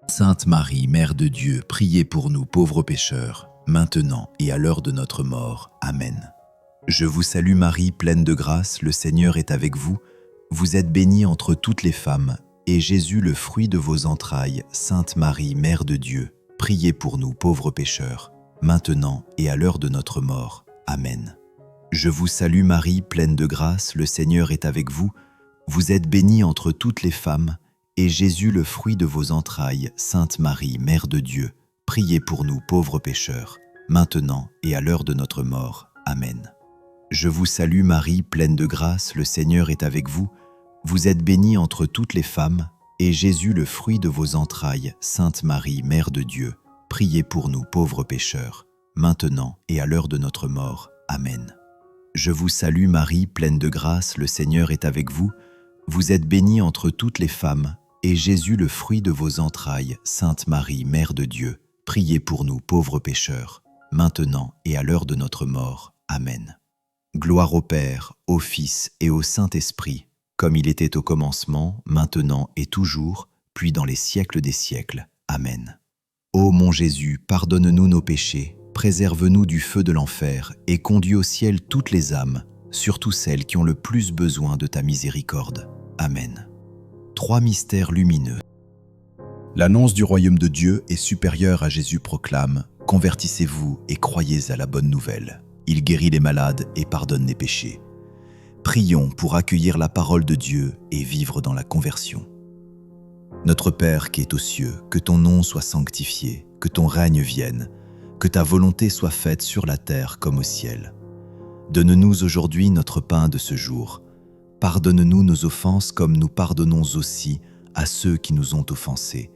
Sainte Marie, Mère de Dieu, priez pour nous pauvres pécheurs, maintenant et à l'heure de notre mort. Amen. Je vous salue Marie, pleine de grâce, le Seigneur est avec vous. Vous êtes bénie entre toutes les femmes, et Jésus, le fruit de vos entrailles, Sainte Marie, Mère de Dieu, priez pour nous pauvres pécheurs, maintenant et à l'heure de notre mort. Amen. Je vous salue Marie, pleine de grâce, le Seigneur est avec vous. Vous êtes bénie entre toutes les femmes, et Jésus, le fruit de vos entrailles, Sainte Marie, Mère de Dieu, priez pour nous pauvres pécheurs, maintenant et à l'heure de notre mort. Amen. Je vous salue Marie, pleine de grâce, le Seigneur est avec vous. Vous êtes bénie entre toutes les femmes, et Jésus, le fruit de vos entrailles, Sainte Marie, Mère de Dieu, priez pour nous pauvres pécheurs, maintenant et à l'heure de notre mort. Amen. Je vous salue Marie, pleine de grâce, le Seigneur est avec vous. Vous êtes bénie entre toutes les femmes, et Jésus, le fruit de vos entrailles, Sainte Marie, Mère de Dieu, priez pour nous pauvres pécheurs, maintenant et à l'heure de notre mort. Amen. Gloire au Père, au Fils et au Saint-Esprit, comme il était au commencement, maintenant et toujours, puis dans les siècles des siècles. Amen. Ô mon Jésus, pardonne-nous nos péchés, préserve-nous du feu de l'enfer et conduis au ciel toutes les âmes, surtout celles qui ont le plus besoin de ta miséricorde. Amen. 3 mystères lumineux. L'annonce du royaume de Dieu est supérieure à Jésus proclame « Convertissez-vous et croyez à la bonne nouvelle. Il guérit les malades et pardonne les péchés. » Prions pour accueillir la parole de Dieu et vivre dans la conversion. Notre Père qui es aux cieux, que ton nom soit sanctifié, que ton règne vienne, que ta volonté soit faite sur la terre comme au ciel. Donne-nous aujourd'hui notre pain de ce jour. Pardonne-nous nos offenses comme nous pardonnons aussi à ceux qui nous ont offensés.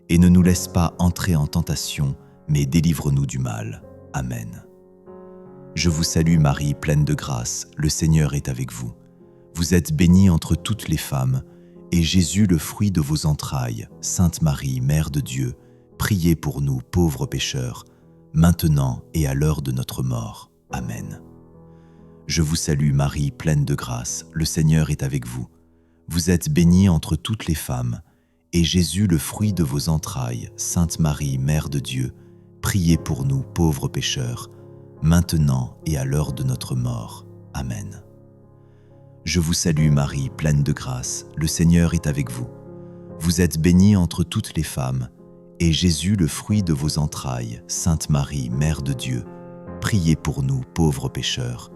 Et ne nous laisse pas entrer en tentation, mais délivre-nous du mal. Amen. Je vous salue Marie, pleine de grâce, le Seigneur est avec vous. Vous êtes bénie entre toutes les femmes, et Jésus, le fruit de vos entrailles, Sainte Marie, Mère de Dieu, priez pour nous pauvres pécheurs, maintenant et à l'heure de notre mort. Amen. Je vous salue Marie, pleine de grâce, le Seigneur est avec vous. Vous êtes bénie entre toutes les femmes, et Jésus, le fruit de vos entrailles, Sainte Marie, Mère de Dieu, priez pour nous pauvres pécheurs, maintenant et à l'heure de notre mort. Amen. Je vous salue Marie, pleine de grâce, le Seigneur est avec vous. Vous êtes bénie entre toutes les femmes, et Jésus, le fruit de vos entrailles, Sainte Marie, Mère de Dieu, priez pour nous pauvres pécheurs,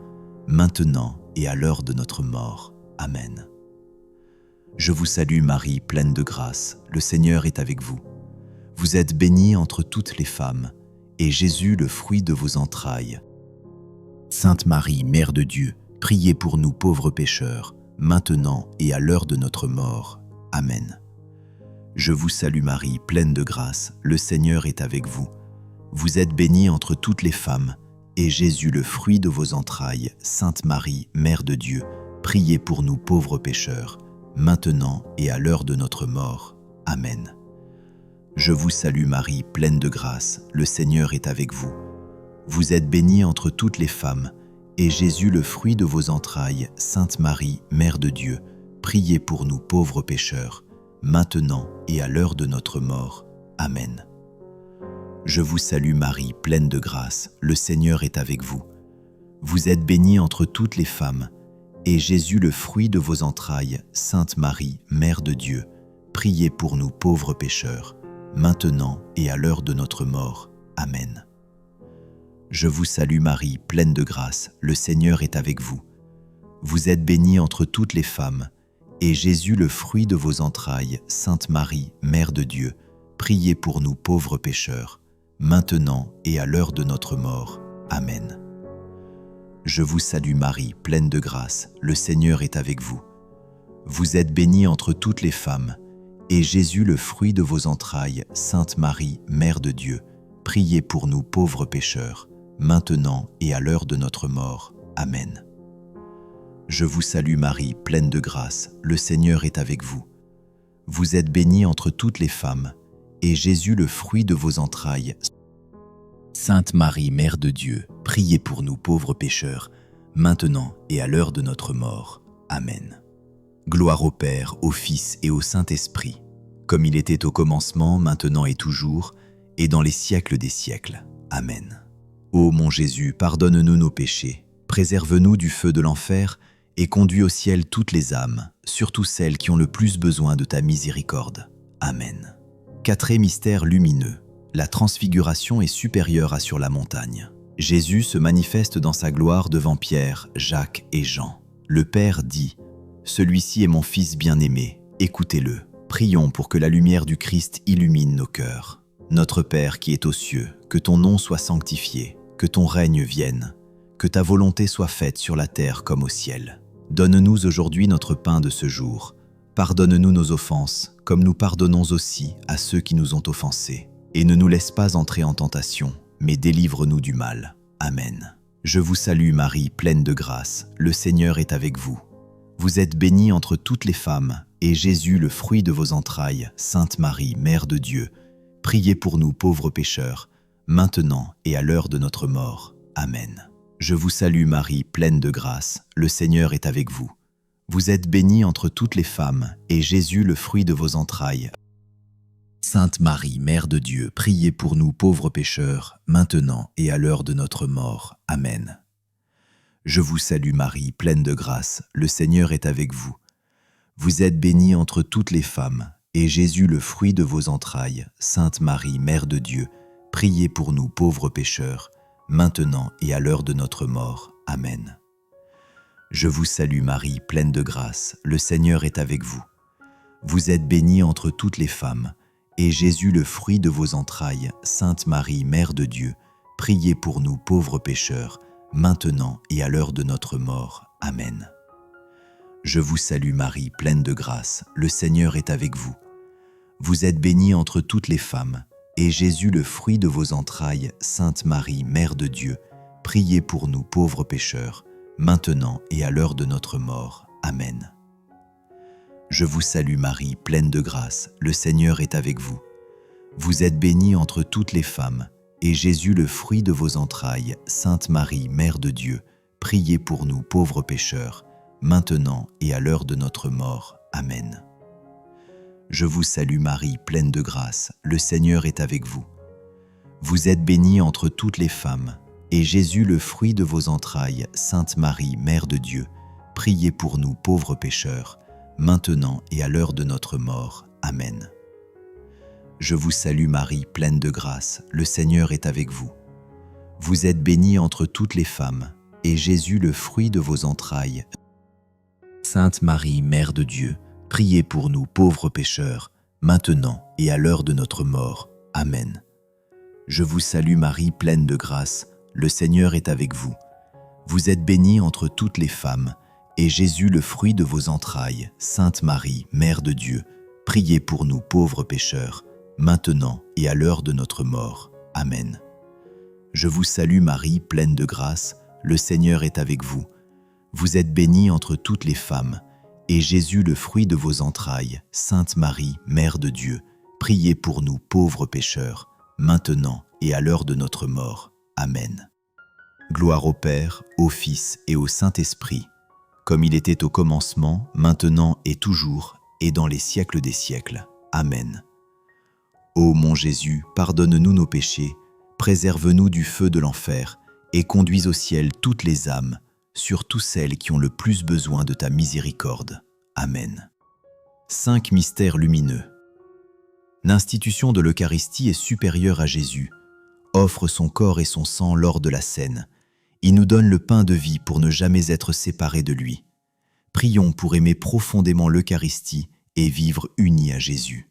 maintenant et à l'heure de notre mort. Amen. Je vous salue Marie, pleine de grâce, le Seigneur est avec vous. Vous êtes bénie entre toutes les femmes, et Jésus, le fruit de vos entrailles. Sainte Marie, Mère de Dieu, priez pour nous pauvres pécheurs, maintenant et à l'heure de notre mort. Amen. Je vous salue Marie, pleine de grâce, le Seigneur est avec vous. Vous êtes bénie entre toutes les femmes, et Jésus, le fruit de vos entrailles, Sainte Marie, Mère de Dieu, priez pour nous pauvres pécheurs, maintenant et à l'heure de notre mort. Amen. Je vous salue Marie, pleine de grâce, le Seigneur est avec vous. Vous êtes bénie entre toutes les femmes, et Jésus, le fruit de vos entrailles, Sainte Marie, Mère de Dieu, priez pour nous pauvres pécheurs, maintenant et à l'heure de notre mort. Amen. Je vous salue Marie, pleine de grâce, le Seigneur est avec vous. Vous êtes bénie entre toutes les femmes, et Jésus, le fruit de vos entrailles, Sainte Marie, Mère de Dieu, priez pour nous pauvres pécheurs, maintenant et à l'heure de notre mort. Amen. Je vous salue Marie, pleine de grâce, le Seigneur est avec vous. Vous êtes bénie entre toutes les femmes, et Jésus, le fruit de vos entrailles, Sainte Marie, Mère de Dieu, priez pour nous pauvres pécheurs, maintenant et à l'heure de notre mort. Amen. Je vous salue Marie, pleine de grâce, le Seigneur est avec vous. Vous êtes bénie entre toutes les femmes, et Jésus, le fruit de vos entrailles, Sainte Marie, Mère de Dieu, priez pour nous pauvres pécheurs, maintenant et à l'heure de notre mort. Amen. Je vous salue Marie, pleine de grâce, le Seigneur est avec vous. Vous êtes bénie entre toutes les femmes, et Jésus, le fruit de vos entrailles, Sainte Marie, Mère de Dieu, priez pour nous pauvres pécheurs, maintenant et à l'heure de notre mort. Amen. Gloire au Père, au Fils et au Saint-Esprit, comme il était au commencement, maintenant et toujours, et dans les siècles des siècles. Amen. Ô mon Jésus, pardonne-nous nos péchés, préserve-nous du feu de l'enfer, et conduis au ciel toutes les âmes, surtout celles qui ont le plus besoin de ta miséricorde. Amen. 4e mystère lumineux. La transfiguration est supérieure à sur la montagne. Jésus se manifeste dans sa gloire devant Pierre, Jacques et Jean. Le Père dit « Celui-ci est mon Fils bien-aimé, écoutez-le. Prions pour que la lumière du Christ illumine nos cœurs. Notre Père qui es aux cieux, que ton nom soit sanctifié, que ton règne vienne, que ta volonté soit faite sur la terre comme au ciel. Donne-nous aujourd'hui notre pain de ce jour. Pardonne-nous nos offenses, comme nous pardonnons aussi à ceux qui nous ont offensés. Et ne nous laisse pas entrer en tentation, mais délivre-nous du mal. Amen. Je vous salue Marie, pleine de grâce, le Seigneur est avec vous. Vous êtes bénie entre toutes les femmes, et Jésus, le fruit de vos entrailles, Sainte Marie, Mère de Dieu, priez pour nous pauvres pécheurs, maintenant et à l'heure de notre mort. Amen. Je vous salue Marie, pleine de grâce, le Seigneur est avec vous. Vous êtes bénie entre toutes les femmes, et Jésus, le fruit de vos entrailles. Sainte Marie, Mère de Dieu, priez pour nous pauvres pécheurs, maintenant et à l'heure de notre mort. Amen. Je vous salue Marie, pleine de grâce, le Seigneur est avec vous. Vous êtes bénie entre toutes les femmes, et Jésus, le fruit de vos entrailles. Sainte Marie, Mère de Dieu, priez pour nous pauvres pécheurs, maintenant et à l'heure de notre mort. Amen. Je vous salue Marie, pleine de grâce, le Seigneur est avec vous. Vous êtes bénie entre toutes les femmes, et Jésus, le fruit de vos entrailles. Sainte Marie, Mère de Dieu, priez pour nous pauvres pécheurs, maintenant et à l'heure de notre mort. Amen. Je vous salue Marie, pleine de grâce, le Seigneur est avec vous. Vous êtes bénie entre toutes les femmes, et Jésus, le fruit de vos entrailles. Sainte Marie, Mère de Dieu, priez pour nous pauvres pécheurs, maintenant et à l'heure de notre mort. Amen. Je vous salue Marie, pleine de grâce, le Seigneur est avec vous. Vous êtes bénie entre toutes les femmes, et Jésus, le fruit de vos entrailles. Sainte Marie, Mère de Dieu, priez pour nous pauvres pécheurs, maintenant et à l'heure de notre mort. Amen. Je vous salue Marie, pleine de grâce, le Seigneur est avec vous. Vous êtes bénie entre toutes les femmes, et Jésus, le fruit de vos entrailles. Sainte Marie, Mère de Dieu, priez pour nous pauvres pécheurs, maintenant et à l'heure de notre mort. Amen. Je vous salue Marie, pleine de grâce, le Seigneur est avec vous. Vous êtes bénie entre toutes les femmes, et Jésus, le fruit de vos entrailles. Sainte Marie, Mère de Dieu, priez pour nous pauvres pécheurs, maintenant et à l'heure de notre mort. Amen. Je vous salue Marie, pleine de grâce, le Seigneur est avec vous. Vous êtes bénie entre toutes les femmes, et Jésus, le fruit de vos entrailles. Sainte Marie, Mère de Dieu, priez pour nous pauvres pécheurs, maintenant et à l'heure de notre mort. Amen. Je vous salue Marie, pleine de grâce, le Seigneur est avec vous. Vous êtes bénie entre toutes les femmes, et Jésus, le fruit de vos entrailles. Sainte Marie, Mère de Dieu, priez pour nous pauvres pécheurs, maintenant et à l'heure de notre mort. Amen. Gloire au Père, au Fils et au Saint-Esprit, comme il était au commencement, maintenant et toujours, et dans les siècles des siècles. Amen. Ô mon Jésus, pardonne-nous nos péchés, préserve-nous du feu de l'enfer, et conduis au ciel toutes les âmes, surtout celles qui ont le plus besoin de ta miséricorde. Amen. 5 mystères lumineux. L'institution de l'Eucharistie est supérieure à Jésus, offre son corps et son sang lors de la scène. Il nous donne le pain de vie pour ne jamais être séparés de lui. Prions pour aimer profondément l'Eucharistie et vivre unis à Jésus.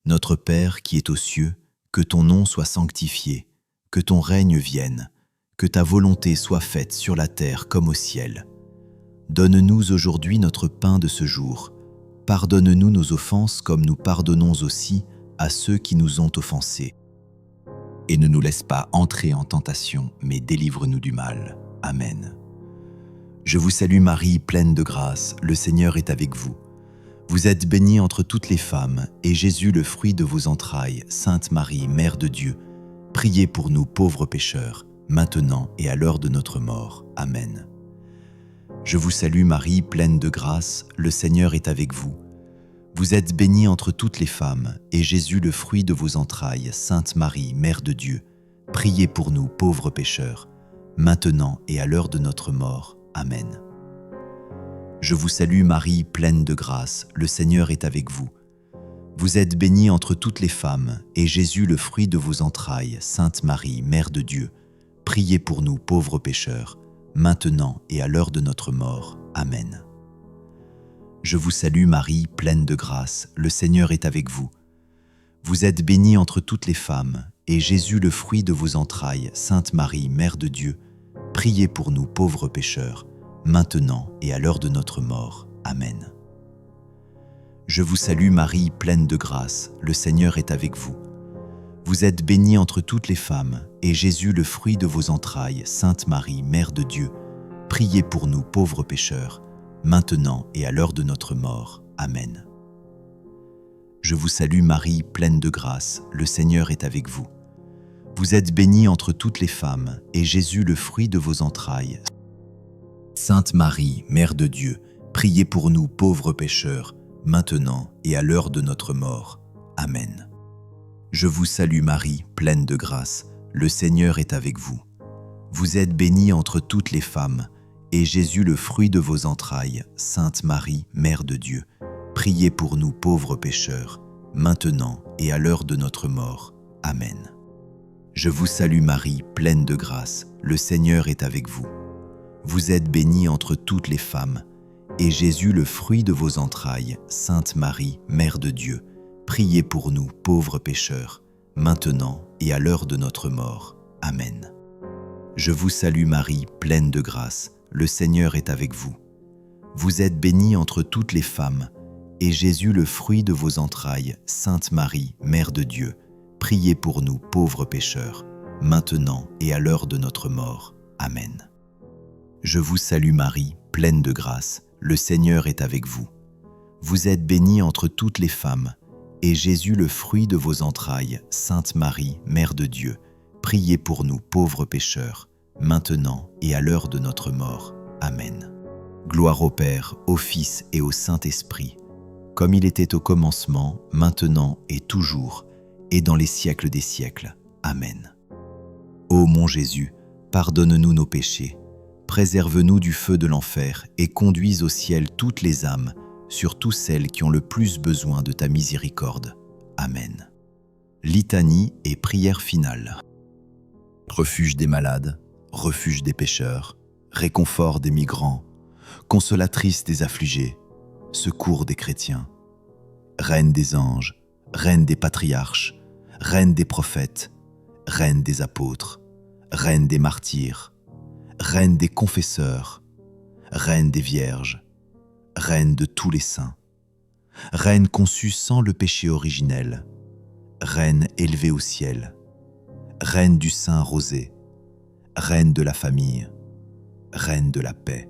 Notre Père qui es aux cieux, que ton nom soit sanctifié, que ton règne vienne, que ta volonté soit faite sur la terre comme au ciel. Donne-nous aujourd'hui notre pain de ce jour. Pardonne-nous nos offenses comme nous pardonnons aussi à ceux qui nous ont offensés. Et ne nous laisse pas entrer en tentation, mais délivre-nous du mal. Amen. Je vous salue Marie, pleine de grâce, le Seigneur est avec vous. Vous êtes bénie entre toutes les femmes, et Jésus, le fruit de vos entrailles. Sainte Marie, Mère de Dieu, priez pour nous pauvres pécheurs, maintenant et à l'heure de notre mort. Amen. Je vous salue Marie, pleine de grâce, le Seigneur est avec vous. Vous êtes bénie entre toutes les femmes, et Jésus, le fruit de vos entrailles. Sainte Marie, Mère de Dieu, priez pour nous pauvres pécheurs, maintenant et à l'heure de notre mort. Amen. Je vous salue Marie, pleine de grâce, le Seigneur est avec vous. Vous êtes bénie entre toutes les femmes, et Jésus, le fruit de vos entrailles. Sainte Marie, Mère de Dieu, priez pour nous pauvres pécheurs, maintenant et à l'heure de notre mort. Amen. Je vous salue Marie, pleine de grâce, le Seigneur est avec vous. Vous êtes bénie entre toutes les femmes, et Jésus, le fruit de vos entrailles. Sainte Marie, Mère de Dieu, priez pour nous pauvres pécheurs, maintenant et à l'heure de notre mort. Amen. Je vous salue Marie, pleine de grâce, le Seigneur est avec vous. Vous êtes bénie entre toutes les femmes, et Jésus, le fruit de vos entrailles. Sainte Marie, Mère de Dieu, priez pour nous pauvres pécheurs, maintenant et à l'heure de notre mort. Amen. Je vous salue Marie, pleine de grâce, le Seigneur est avec vous. Vous êtes bénie entre toutes les femmes, et Jésus, le fruit de vos entrailles. Sainte Marie, Mère de Dieu, Priez pour nous pauvres pécheurs, maintenant et à l'heure de notre mort. Amen. Je vous salue Marie, pleine de grâce, le Seigneur est avec vous. Vous êtes bénie entre toutes les femmes, et Jésus, le fruit de vos entrailles, Sainte Marie, Mère de Dieu, priez pour nous pauvres pécheurs, maintenant et à l'heure de notre mort. Amen. Je vous salue Marie, pleine de grâce, le Seigneur est avec vous. Vous êtes bénie entre toutes les femmes, et Jésus, le fruit de vos entrailles, Sainte Marie, Mère de Dieu, priez pour nous pauvres pécheurs, maintenant et à l'heure de notre mort. Amen. Je vous salue Marie, pleine de grâce, le Seigneur est avec vous. Vous êtes bénie entre toutes les femmes, et Jésus, le fruit de vos entrailles, Sainte Marie, Mère de Dieu, priez pour nous pauvres pécheurs, maintenant et à l'heure de notre mort. Amen. Je vous salue Marie, pleine de grâce, le Seigneur est avec vous. Vous êtes bénie entre toutes les femmes, et Jésus, le fruit de vos entrailles, Sainte Marie, Mère de Dieu, priez pour nous pauvres pécheurs, maintenant et à l'heure de notre mort. Amen. Gloire au Père, au Fils et au Saint-Esprit, comme il était au commencement, maintenant et toujours, et dans les siècles des siècles. Amen. Ô mon Jésus, pardonne-nous nos péchés, préserve-nous du feu de l'enfer et conduise au ciel toutes les âmes, surtout celles qui ont le plus besoin de ta miséricorde. Amen. Litanie et prière finale. Refuge des malades, refuge des pécheurs, réconfort des migrants, consolatrice des affligés, secours des chrétiens, reine des anges, reine des patriarches, reine des prophètes, reine des apôtres, reine des martyrs, reine des confesseurs, reine des vierges, reine de tous les saints, reine conçue sans le péché originel, reine élevée au ciel, reine du Saint Rosé, reine de la famille, reine de la paix.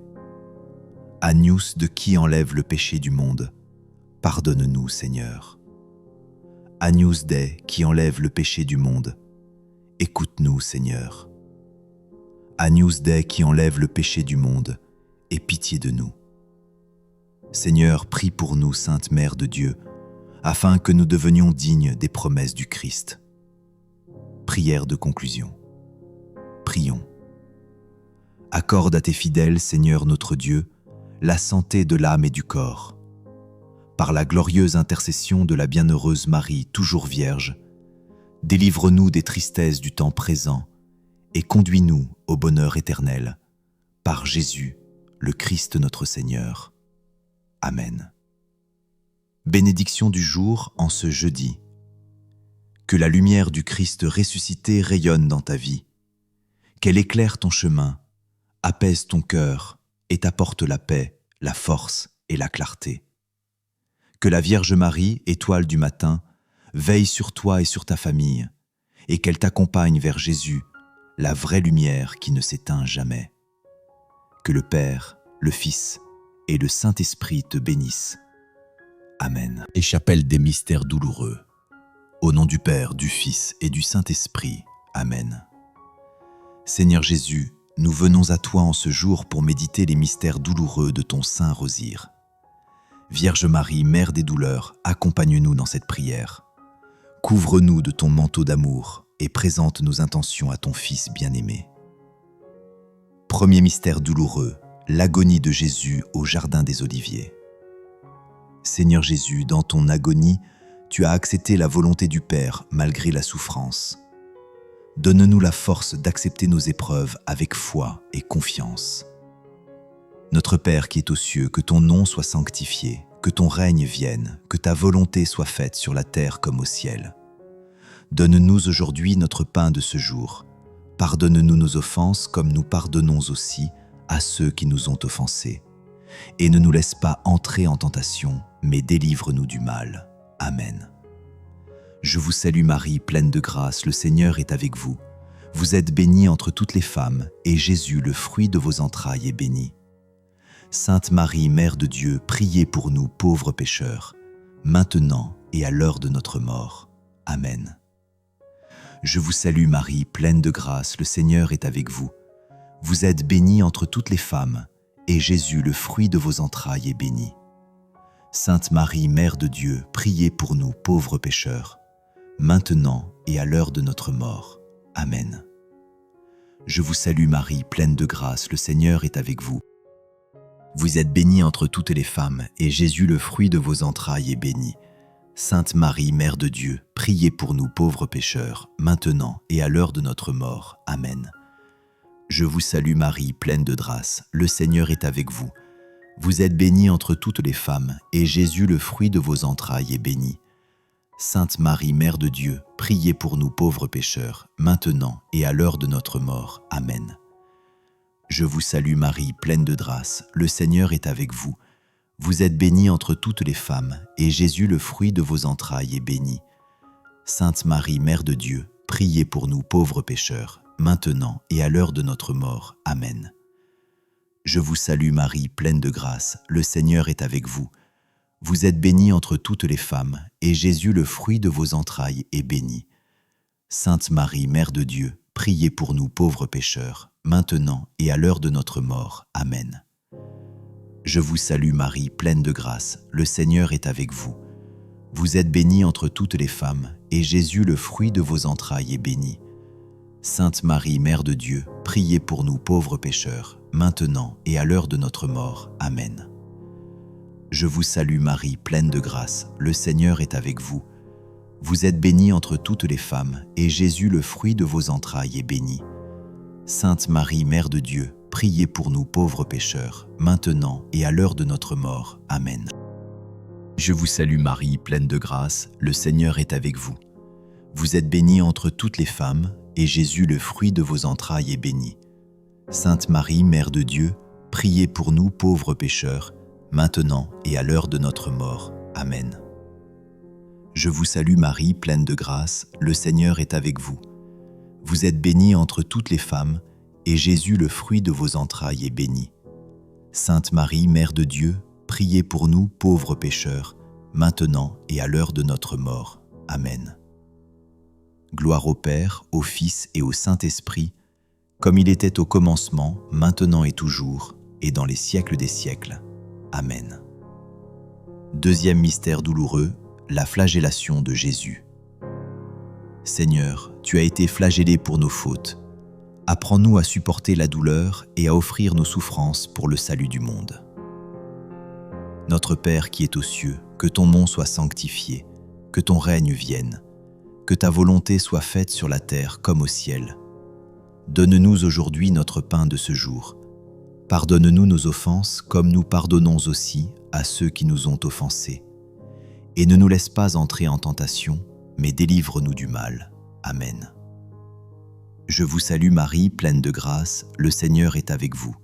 Agnus de qui enlève le péché du monde, pardonne-nous Seigneur. Agnus Dei qui enlève le péché du monde, écoute-nous Seigneur. Agnus Dei qui enlève le péché du monde, aie pitié de nous. Seigneur, prie pour nous, Sainte Mère de Dieu, afin que nous devenions dignes des promesses du Christ. Prière de conclusion. Prions. Accorde à tes fidèles, Seigneur notre Dieu, la santé de l'âme et du corps. Par la glorieuse intercession de la bienheureuse Marie, toujours vierge, délivre-nous des tristesses du temps présent et conduis-nous au bonheur éternel, par Jésus, le Christ notre Seigneur. Amen. Bénédiction du jour en ce jeudi. Que la lumière du Christ ressuscité rayonne dans ta vie, qu'elle éclaire ton chemin, apaise ton cœur et t'apporte la paix, la force et la clarté. Que la Vierge Marie, étoile du matin, veille sur toi et sur ta famille, et qu'elle t'accompagne vers Jésus, la vraie lumière qui ne s'éteint jamais. Que le Père, le Fils et le Saint-Esprit te bénissent. Amen. Et chapelle des mystères douloureux. Au nom du Père, du Fils et du Saint-Esprit. Amen. Seigneur Jésus, nous venons à toi en ce jour pour méditer les mystères douloureux de ton Saint Rosire. Vierge Marie, Mère des douleurs, accompagne-nous dans cette prière. Couvre-nous de ton manteau d'amour et présente nos intentions à ton Fils bien-aimé. Premier mystère douloureux, l'agonie de Jésus au Jardin des Oliviers. Seigneur Jésus, dans ton agonie, tu as accepté la volonté du Père malgré la souffrance. Donne-nous la force d'accepter nos épreuves avec foi et confiance. Notre Père qui es aux cieux, que ton nom soit sanctifié, que ton règne vienne, que ta volonté soit faite sur la terre comme au ciel. Donne-nous aujourd'hui notre pain de ce jour. Pardonne-nous nos offenses comme nous pardonnons aussi à ceux qui nous ont offensés. Et ne nous laisse pas entrer en tentation, mais délivre-nous du mal. Amen. Je vous salue Marie, pleine de grâce, le Seigneur est avec vous. Vous êtes bénie entre toutes les femmes, et Jésus, le fruit de vos entrailles, est béni. Sainte Marie, Mère de Dieu, priez pour nous pauvres pécheurs, maintenant et à l'heure de notre mort. Amen. Je vous salue Marie, pleine de grâce, le Seigneur est avec vous. Vous êtes bénie entre toutes les femmes, et Jésus, le fruit de vos entrailles, est béni. Sainte Marie, Mère de Dieu, priez pour nous pauvres pécheurs, maintenant et à l'heure de notre mort. Amen. Je vous salue Marie, pleine de grâce, le Seigneur est avec vous. Vous êtes bénie entre toutes les femmes, et Jésus, le fruit de vos entrailles, est béni. Sainte Marie, Mère de Dieu, priez pour nous pauvres pécheurs, maintenant et à l'heure de notre mort. Amen. Je vous salue Marie, pleine de grâce, le Seigneur est avec vous. Vous êtes bénie entre toutes les femmes, et Jésus, le fruit de vos entrailles, est béni. Sainte Marie, Mère de Dieu, priez pour nous pauvres pécheurs, maintenant et à l'heure de notre mort. Amen. Je vous salue Marie, pleine de grâce, le Seigneur est avec vous. Vous êtes bénie entre toutes les femmes, et Jésus, le fruit de vos entrailles, est béni. Sainte Marie, Mère de Dieu, priez pour nous pauvres pécheurs, maintenant et à l'heure de notre mort. Amen. Je vous salue Marie, pleine de grâce, le Seigneur est avec vous. Vous êtes bénie entre toutes les femmes, et Jésus, le fruit de vos entrailles, est béni. Sainte Marie, Mère de Dieu, priez pour nous pauvres pécheurs, maintenant et à l'heure de notre mort. Amen. Je vous salue Marie, pleine de grâce, le Seigneur est avec vous. Vous êtes bénie entre toutes les femmes, et Jésus, le fruit de vos entrailles, est béni. Sainte Marie, Mère de Dieu, priez pour nous pauvres pécheurs, maintenant et à l'heure de notre mort. Amen. Je vous salue Marie, pleine de grâce, le Seigneur est avec vous. Vous êtes bénie entre toutes les femmes, et Jésus, le fruit de vos entrailles, est béni. Sainte Marie, Mère de Dieu, priez pour nous pauvres pécheurs, maintenant et à l'heure de notre mort. Amen. Je vous salue Marie, pleine de grâce, le Seigneur est avec vous. Vous êtes bénie entre toutes les femmes, et Jésus, le fruit de vos entrailles, est béni. Sainte Marie, Mère de Dieu, priez pour nous pauvres pécheurs, maintenant et à l'heure de notre mort. Amen. Je vous salue Marie, pleine de grâce, le Seigneur est avec vous. Vous êtes bénie entre toutes les femmes, et Jésus, le fruit de vos entrailles, est béni. Sainte Marie, Mère de Dieu, priez pour nous pauvres pécheurs, maintenant et à l'heure de notre mort. Amen. Gloire au Père, au Fils et au Saint-Esprit, comme il était au commencement, maintenant et toujours, et dans les siècles des siècles. Amen. Deuxième mystère douloureux, la flagellation de Jésus. Seigneur, tu as été flagellé pour nos fautes. Apprends-nous à supporter la douleur et à offrir nos souffrances pour le salut du monde. Notre Père qui es aux cieux, que ton nom soit sanctifié, que ton règne vienne, que ta volonté soit faite sur la terre comme au ciel. Donne-nous aujourd'hui notre pain de ce jour. Pardonne-nous nos offenses comme nous pardonnons aussi à ceux qui nous ont offensés. Et ne nous laisse pas entrer en tentation, mais délivre-nous du mal. Amen. Je vous salue Marie, pleine de grâce, le Seigneur est avec vous.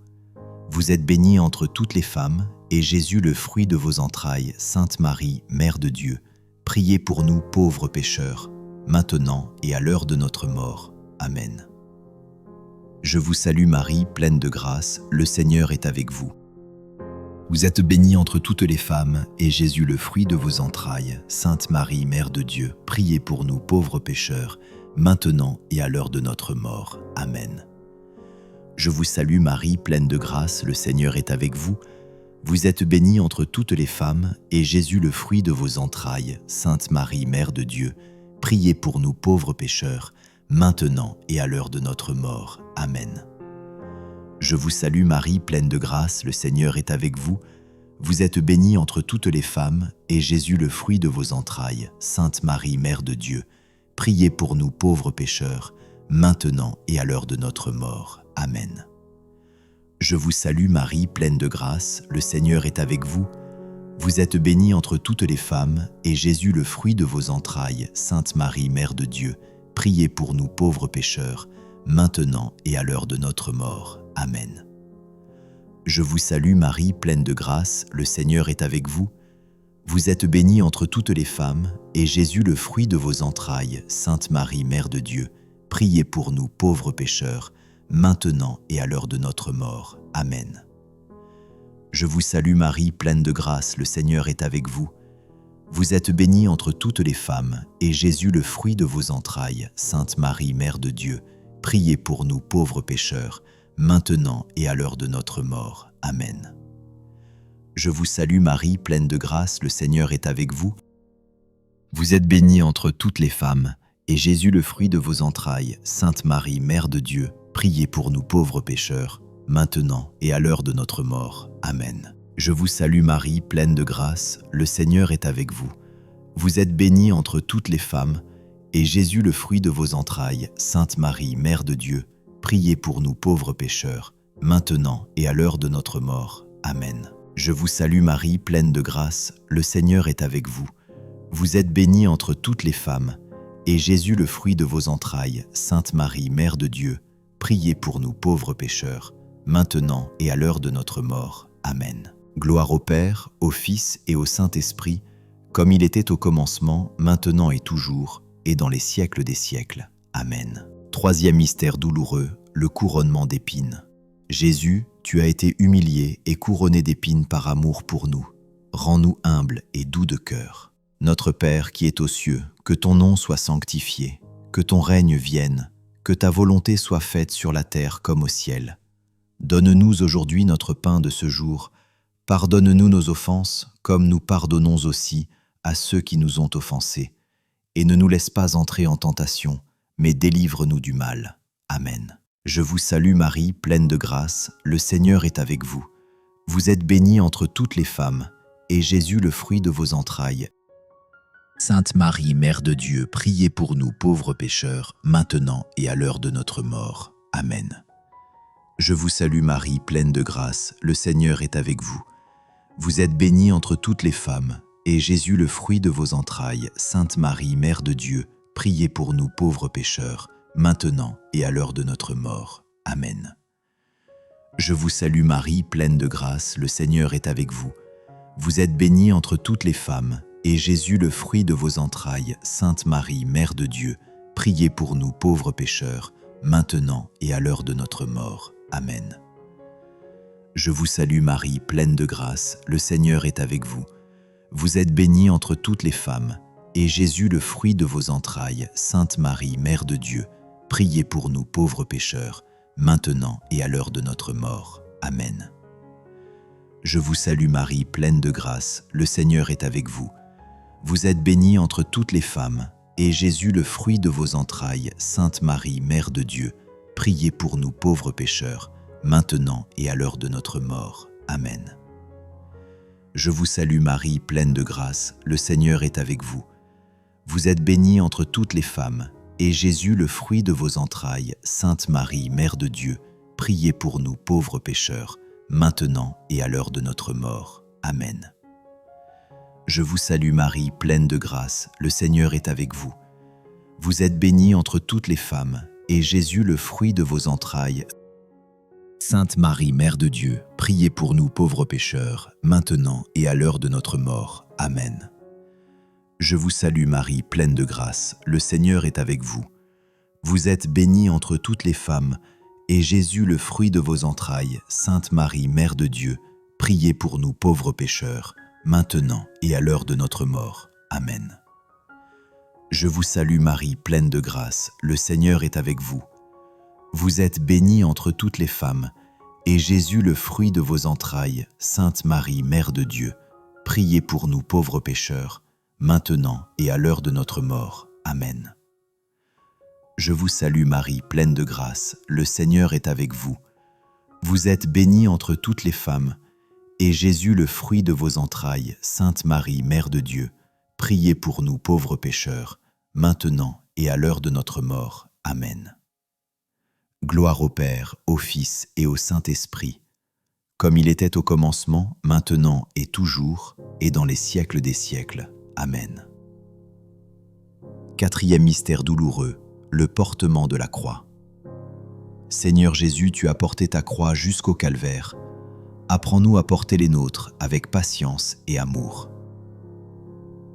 Vous êtes bénie entre toutes les femmes, et Jésus, le fruit de vos entrailles, Sainte Marie, Mère de Dieu, priez pour nous pauvres pécheurs, maintenant et à l'heure de notre mort. Amen. Je vous salue Marie, pleine de grâce, le Seigneur est avec vous. Vous êtes bénie entre toutes les femmes, et Jésus, le fruit de vos entrailles, Sainte Marie, Mère de Dieu, priez pour nous pauvres pécheurs, maintenant et à l'heure de notre mort. Amen. Je vous salue Marie, pleine de grâce, le Seigneur est avec vous. Vous êtes bénie entre toutes les femmes, et Jésus, le fruit de vos entrailles, Sainte Marie, Mère de Dieu, priez pour nous pauvres pécheurs, maintenant et à l'heure de notre mort. Amen. Je vous salue Marie, pleine de grâce, le Seigneur est avec vous. Vous êtes bénie entre toutes les femmes, et Jésus, le fruit de vos entrailles, Sainte Marie, Mère de Dieu, priez pour nous pauvres pécheurs, maintenant et à l'heure de notre mort. Amen. Je vous salue Marie, pleine de grâce, le Seigneur est avec vous. Vous êtes bénie entre toutes les femmes, et Jésus, le fruit de vos entrailles, Sainte Marie, Mère de Dieu, priez pour nous pauvres pécheurs, maintenant et à l'heure de notre mort. Amen. Je vous salue Marie, pleine de grâce, le Seigneur est avec vous. Vous êtes bénie entre toutes les femmes, et Jésus, le fruit de vos entrailles, Sainte Marie, Mère de Dieu, priez pour nous pauvres pécheurs, maintenant et à l'heure de notre mort. Amen. Je vous salue Marie, pleine de grâce, le Seigneur est avec vous. Vous êtes bénie entre toutes les femmes, et Jésus, le fruit de vos entrailles, Sainte Marie, Mère de Dieu, priez pour nous pauvres pécheurs, maintenant et à l'heure de notre mort. Amen. Je vous salue Marie, pleine de grâce, le Seigneur est avec vous. Vous êtes bénie entre toutes les femmes, et Jésus, le fruit de vos entrailles, Sainte Marie, Mère de Dieu, priez pour nous pauvres pécheurs, maintenant et à l'heure de notre mort. Amen. Je vous salue Marie, pleine de grâce, le Seigneur est avec vous. Vous êtes bénie entre toutes les femmes, et Jésus, le fruit de vos entrailles, Sainte Marie, Mère de Dieu, priez pour nous pauvres pécheurs, maintenant et à l'heure de notre mort. Amen. Je vous salue Marie, pleine de grâce, le Seigneur est avec vous. Vous êtes bénie entre toutes les femmes, et Jésus, le fruit de vos entrailles, Sainte Marie, Mère de Dieu, priez pour nous pauvres pécheurs, maintenant et à l'heure de notre mort. Amen. Gloire au Père, au Fils et au Saint-Esprit, comme il était au commencement, maintenant et toujours, et dans les siècles des siècles. Amen. Troisième mystère douloureux, le couronnement d'épines. Jésus, tu as été humilié et couronné d'épines par amour pour nous. Rends-nous humbles et doux de cœur. Notre Père qui es aux cieux, que ton nom soit sanctifié, que ton règne vienne, que ta volonté soit faite sur la terre comme au ciel. Donne-nous aujourd'hui notre pain de ce jour. Pardonne-nous nos offenses, comme nous pardonnons aussi à ceux qui nous ont offensés. Et ne nous laisse pas entrer en tentation, mais délivre-nous du mal. Amen. Je vous salue Marie, pleine de grâce, le Seigneur est avec vous. Vous êtes bénie entre toutes les femmes, et Jésus, le fruit de vos entrailles. Sainte Marie, Mère de Dieu, priez pour nous pauvres pécheurs, maintenant et à l'heure de notre mort. Amen. Je vous salue Marie, pleine de grâce, le Seigneur est avec vous. Vous êtes bénie entre toutes les femmes, et Jésus, le fruit de vos entrailles, Sainte Marie, Mère de Dieu, priez pour nous pauvres pécheurs, maintenant et à l'heure de notre mort. Amen. Je vous salue Marie, pleine de grâce, le Seigneur est avec vous. Vous êtes bénie entre toutes les femmes, et Jésus, le fruit de vos entrailles, Sainte Marie, Mère de Dieu, priez pour nous pauvres pécheurs, maintenant et à l'heure de notre mort. Amen. Je vous salue Marie, pleine de grâce, le Seigneur est avec vous. Vous êtes bénie entre toutes les femmes, et Jésus, le fruit de vos entrailles, Sainte Marie, Mère de Dieu, priez pour nous pauvres pécheurs, maintenant et à l'heure de notre mort. Amen. Je vous salue Marie, pleine de grâce, le Seigneur est avec vous. Vous êtes bénie entre toutes les femmes, et Jésus, le fruit de vos entrailles, Sainte Marie, Mère de Dieu, priez pour nous pauvres pécheurs, maintenant et à l'heure de notre mort. Amen. Je vous salue Marie, pleine de grâce, le Seigneur est avec vous. Vous êtes bénie entre toutes les femmes, et Jésus, le fruit de vos entrailles, Sainte Marie, Mère de Dieu, priez pour nous pauvres pécheurs, maintenant et à l'heure de notre mort. Amen. Je vous salue Marie, pleine de grâce, le Seigneur est avec vous. Vous êtes bénie entre toutes les femmes, et Jésus, le fruit de vos entrailles, Sainte Marie, Mère de Dieu, priez pour nous pauvres pécheurs, maintenant et à l'heure de notre mort. Amen. Je vous salue Marie, pleine de grâce, le Seigneur est avec vous. Vous êtes bénie entre toutes les femmes, et Jésus, le fruit de vos entrailles, Sainte Marie, Mère de Dieu, priez pour nous pauvres pécheurs, maintenant et à l'heure de notre mort. Amen. Je vous salue Marie, pleine de grâce, le Seigneur est avec vous. Vous êtes bénie entre toutes les femmes, et Jésus, le fruit de vos entrailles, Sainte Marie, Mère de Dieu, priez pour nous pauvres pécheurs, maintenant et à l'heure de notre mort. Amen. Je vous salue Marie, pleine de grâce, le Seigneur est avec vous. Vous êtes bénie entre toutes les femmes, et Jésus, le fruit de vos entrailles, Sainte Marie, Mère de Dieu, priez pour nous pauvres pécheurs, maintenant et à l'heure de notre mort. Amen. Gloire au Père, au Fils et au Saint-Esprit, comme il était au commencement, maintenant et toujours, et dans les siècles des siècles. Amen. Quatrième mystère douloureux, le portement de la croix. Seigneur Jésus, tu as porté ta croix jusqu'au calvaire. Apprends-nous à porter les nôtres avec patience et amour.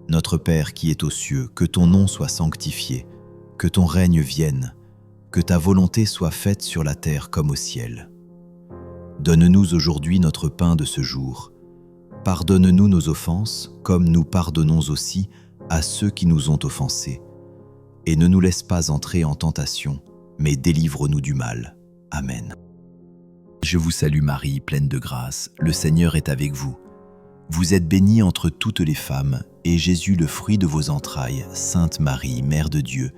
Notre Père qui es aux cieux, que ton nom soit sanctifié, que ton règne vienne, que ta volonté soit faite sur la terre comme au ciel. Donne-nous aujourd'hui notre pain de ce jour. Pardonne-nous nos offenses, comme nous pardonnons aussi à ceux qui nous ont offensés. Et ne nous laisse pas entrer en tentation, mais délivre-nous du mal. Amen. Je vous salue Marie, pleine de grâce, le Seigneur est avec vous. Vous êtes bénie entre toutes les femmes, et Jésus, le fruit de vos entrailles, Sainte Marie, Mère de Dieu,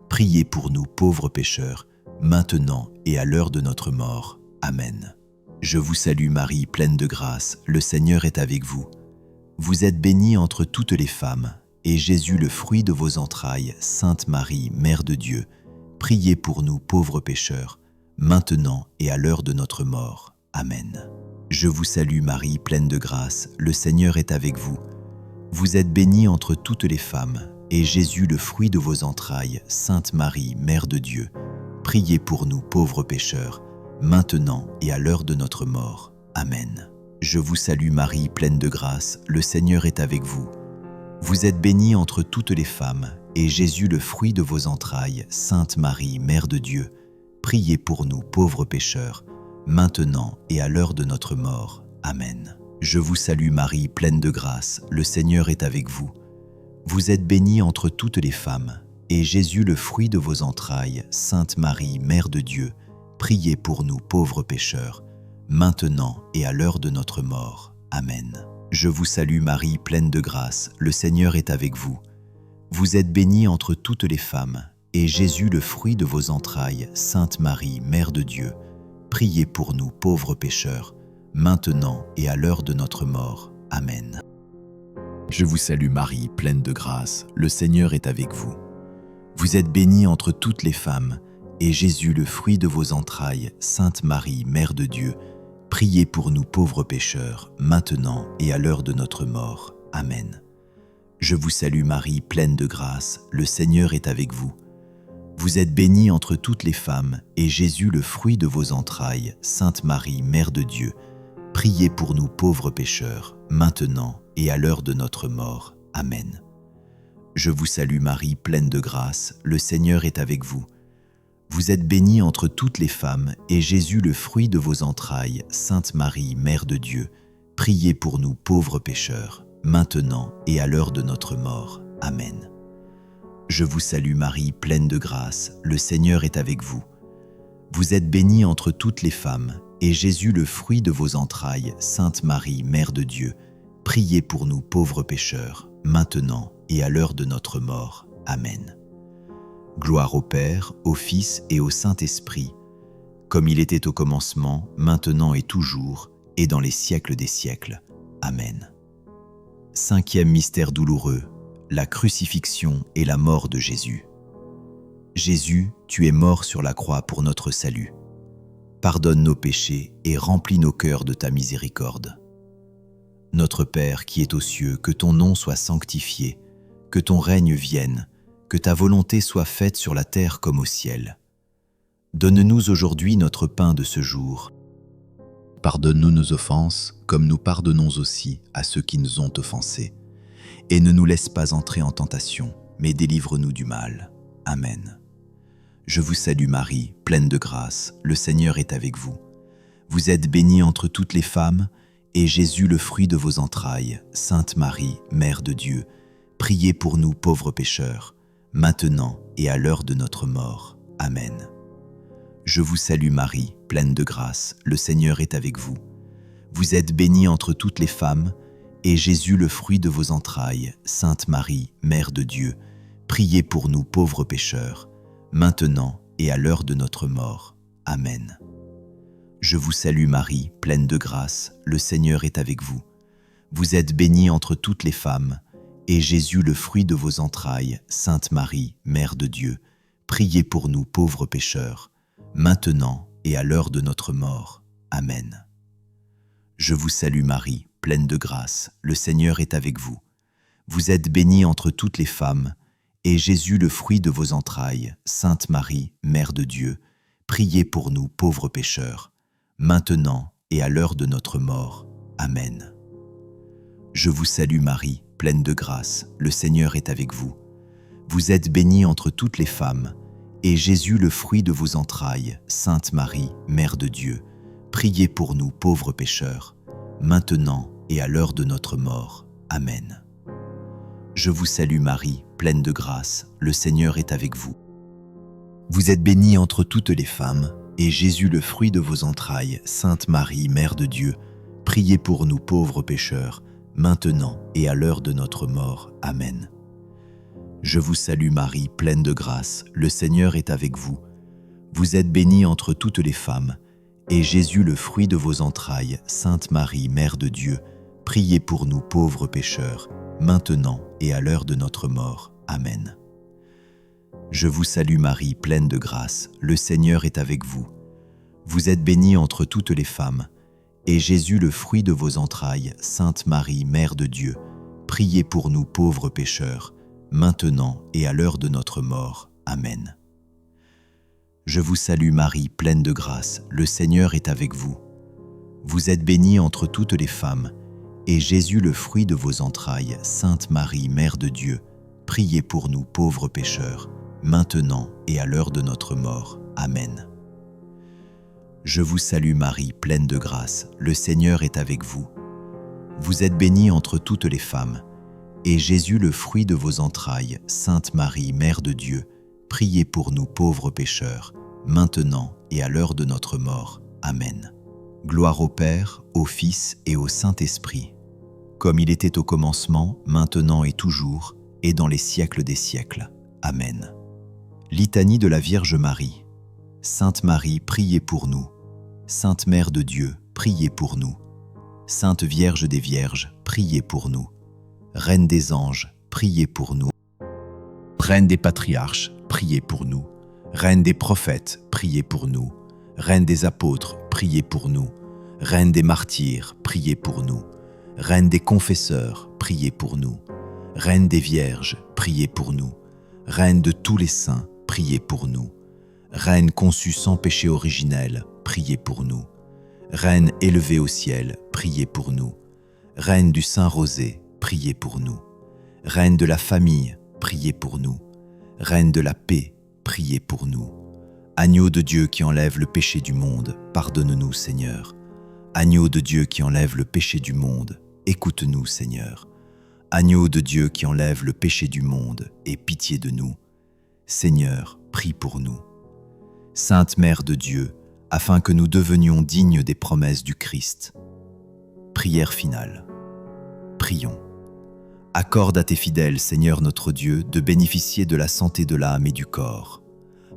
priez pour nous pauvres pécheurs, maintenant et à l'heure de notre mort. Amen. Je vous salue Marie, pleine de grâce, le Seigneur est avec vous. Vous êtes bénie entre toutes les femmes, et Jésus, le fruit de vos entrailles, Sainte Marie, Mère de Dieu, priez pour nous pauvres pécheurs, maintenant et à l'heure de notre mort. Amen. Je vous salue Marie, pleine de grâce, le Seigneur est avec vous. Vous êtes bénie entre toutes les femmes, et Jésus, le fruit de vos entrailles, Sainte Marie, Mère de Dieu, priez pour nous pauvres pécheurs, maintenant et à l'heure de notre mort. Amen. Je vous salue Marie, pleine de grâce, le Seigneur est avec vous. Vous êtes bénie entre toutes les femmes, et Jésus, le fruit de vos entrailles, Sainte Marie, Mère de Dieu, priez pour nous pauvres pécheurs, maintenant et à l'heure de notre mort. Amen. Je vous salue Marie, pleine de grâce, le Seigneur est avec vous. Vous êtes bénie entre toutes les femmes, et Jésus, le fruit de vos entrailles, Sainte Marie, Mère de Dieu, priez pour nous pauvres pécheurs, maintenant et à l'heure de notre mort. Amen. Je vous salue Marie, pleine de grâce, le Seigneur est avec vous. Vous êtes bénie entre toutes les femmes, et Jésus, le fruit de vos entrailles, Sainte Marie, Mère de Dieu, priez pour nous pauvres pécheurs, maintenant et à l'heure de notre mort. Amen. Je vous salue Marie, pleine de grâce, le Seigneur est avec vous. Vous êtes bénie entre toutes les femmes, et Jésus, le fruit de vos entrailles, Sainte Marie, Mère de Dieu, priez pour nous pauvres pécheurs, maintenant et à l'heure de notre mort. Amen. Je vous salue Marie, pleine de grâce, le Seigneur est avec vous. Vous êtes bénie entre toutes les femmes, et Jésus, le fruit de vos entrailles, Sainte Marie, Mère de Dieu, priez pour nous pauvres pécheurs, maintenant et à l'heure de notre mort. Amen. Je vous salue Marie, pleine de grâce, le Seigneur est avec vous. Vous êtes bénie entre toutes les femmes, et Jésus, le fruit de vos entrailles, Sainte Marie, Mère de Dieu, priez pour nous pauvres pécheurs, maintenant et à l'heure de notre mort. Amen. Je vous salue Marie, pleine de grâce, le Seigneur est avec vous. Vous êtes bénie entre toutes les femmes, et Jésus, le fruit de vos entrailles, Sainte Marie, Mère de Dieu, priez pour nous pauvres pécheurs, maintenant et à l'heure de notre mort. Amen. Gloire au Père, au Fils et au Saint-Esprit, comme il était au commencement, maintenant et toujours, et dans les siècles des siècles. Amen. Cinquième mystère douloureux, la crucifixion et la mort de Jésus. Jésus, tu es mort sur la croix pour notre salut. Pardonne nos péchés et remplis nos cœurs de ta miséricorde. Notre Père qui es aux cieux, que ton nom soit sanctifié, que ton règne vienne, que ta volonté soit faite sur la terre comme au ciel. Donne-nous aujourd'hui notre pain de ce jour. Pardonne-nous nos offenses, comme nous pardonnons aussi à ceux qui nous ont offensés. Et ne nous laisse pas entrer en tentation, mais délivre-nous du mal. Amen. Je vous salue Marie, pleine de grâce, le Seigneur est avec vous. Vous êtes bénie entre toutes les femmes, et Jésus, le fruit de vos entrailles, Sainte Marie, Mère de Dieu, priez pour nous pauvres pécheurs, maintenant et à l'heure de notre mort. Amen. Je vous salue Marie, pleine de grâce, le Seigneur est avec vous. Vous êtes bénie entre toutes les femmes, et Jésus, le fruit de vos entrailles, Sainte Marie, Mère de Dieu, priez pour nous pauvres pécheurs, maintenant et à l'heure de notre mort. Amen. Je vous salue Marie, pleine de grâce, le Seigneur est avec vous. Vous êtes bénie entre toutes les femmes, et Jésus, le fruit de vos entrailles, Sainte Marie, Mère de Dieu, priez pour nous pauvres pécheurs, maintenant et à l'heure de notre mort. Amen. Je vous salue Marie, pleine de grâce, le Seigneur est avec vous. Vous êtes bénie entre toutes les femmes, et Jésus, le fruit de vos entrailles, Sainte Marie, Mère de Dieu, priez pour nous pauvres pécheurs, maintenant et à l'heure de notre mort. Amen. Je vous salue Marie, pleine de grâce, le Seigneur est avec vous. Vous êtes bénie entre toutes les femmes, et Jésus, le fruit de vos entrailles, Sainte Marie, Mère de Dieu, priez pour nous pauvres pécheurs, maintenant et à l'heure de notre mort. Amen. Je vous salue Marie, pleine de grâce, le Seigneur est avec vous. Vous êtes bénie entre toutes les femmes, et Jésus, le fruit de vos entrailles. Sainte Marie, Mère de Dieu, priez pour nous pauvres pécheurs, maintenant et à l'heure de notre mort. Amen. Je vous salue Marie, pleine de grâce, le Seigneur est avec vous. Vous êtes bénie entre toutes les femmes, et Jésus, le fruit de vos entrailles. Sainte Marie, Mère de Dieu, priez pour nous pauvres pécheurs, maintenant et à l'heure de notre mort. Amen. Je vous salue Marie, pleine de grâce, le Seigneur est avec vous. Vous êtes bénie entre toutes les femmes, et Jésus, le fruit de vos entrailles. Sainte Marie, Mère de Dieu, priez pour nous pauvres pécheurs, maintenant et à l'heure de notre mort. Amen. Je vous salue Marie, pleine de grâce, le Seigneur est avec vous. Vous êtes bénie entre toutes les femmes, et Jésus, le fruit de vos entrailles. Sainte Marie, Mère de Dieu, priez pour nous pauvres pécheurs, maintenant et à l'heure de notre mort. Amen. Je vous salue Marie, pleine de grâce, le Seigneur est avec vous. Vous êtes bénie entre toutes les femmes, et Jésus, le fruit de vos entrailles. Sainte Marie, Mère de Dieu, priez pour nous pauvres pécheurs, maintenant et à l'heure de notre mort. Amen. Gloire au Père, au Fils et au Saint-Esprit, comme il était au commencement, maintenant et toujours, et dans les siècles des siècles. Amen. Litanie de la Vierge Marie. Sainte Marie, priez pour nous. Sainte Mère de Dieu, priez pour nous. Sainte Vierge des Vierges, priez pour nous. Reine des anges, priez pour nous. Reine des patriarches, priez pour nous. Reine des prophètes, priez pour nous. Reine des apôtres, priez pour nous. Reine des martyrs, priez pour nous. Reine des confesseurs, priez pour nous. Reine des vierges, priez pour nous. Reine de tous les saints, priez pour nous. Reine conçue sans péché originel, priez pour nous. Reine élevée au ciel, priez pour nous. Reine du Saint-Rosé, priez pour nous. Reine de la famille, priez pour nous. Reine de la paix, priez pour nous. Agneau de Dieu qui enlève le péché du monde, pardonne-nous, Seigneur. Agneau de Dieu qui enlève le péché du monde, écoute-nous, Seigneur. Agneau de Dieu qui enlève le péché du monde, aie pitié de nous. Seigneur, prie pour nous. Sainte Mère de Dieu, afin que nous devenions dignes des promesses du Christ. Prière finale. Prions. Accorde à tes fidèles, Seigneur notre Dieu, de bénéficier de la santé de l'âme et du corps.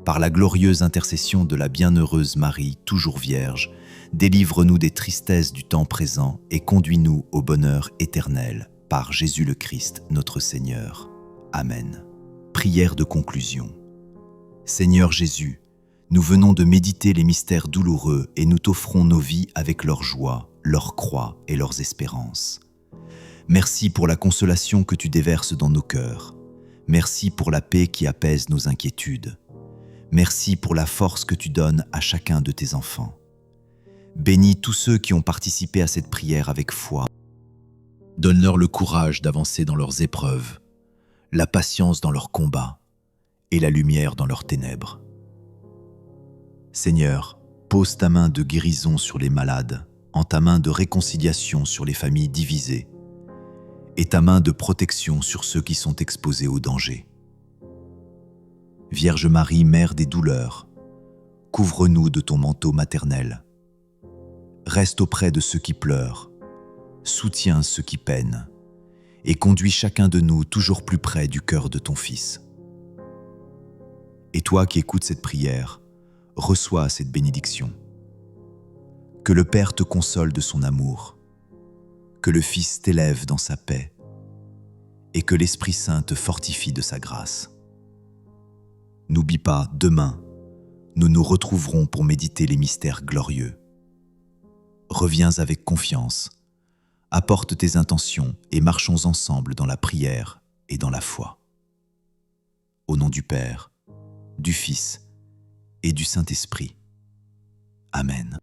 Par la glorieuse intercession de la bienheureuse Marie, toujours vierge, délivre-nous des tristesses du temps présent et conduis-nous au bonheur éternel, par Jésus le Christ, notre Seigneur. Amen. Prière de conclusion. Seigneur Jésus, nous venons de méditer les mystères douloureux et nous t'offrons nos vies avec leur joie, leur croix et leurs espérances. Merci pour la consolation que tu déverses dans nos cœurs. Merci pour la paix qui apaise nos inquiétudes. Merci pour la force que tu donnes à chacun de tes enfants. Bénis tous ceux qui ont participé à cette prière avec foi. Donne-leur le courage d'avancer dans leurs épreuves, la patience dans leurs combats et la lumière dans leurs ténèbres. Seigneur, pose ta main de guérison sur les malades, en ta main de réconciliation sur les familles divisées, et ta main de protection sur ceux qui sont exposés au danger. Vierge Marie, Mère des douleurs, couvre-nous de ton manteau maternel. Reste auprès de ceux qui pleurent, soutiens ceux qui peinent, et conduis chacun de nous toujours plus près du cœur de ton Fils. Et toi qui écoutes cette prière, reçois cette bénédiction. Que le Père te console de son amour, que le Fils t'élève dans sa paix, et que l'Esprit Saint te fortifie de sa grâce. N'oublie pas, demain, nous nous retrouverons pour méditer les mystères glorieux. Reviens avec confiance, apporte tes intentions et marchons ensemble dans la prière et dans la foi. Au nom du Père, du Fils et du Saint-Esprit. Amen.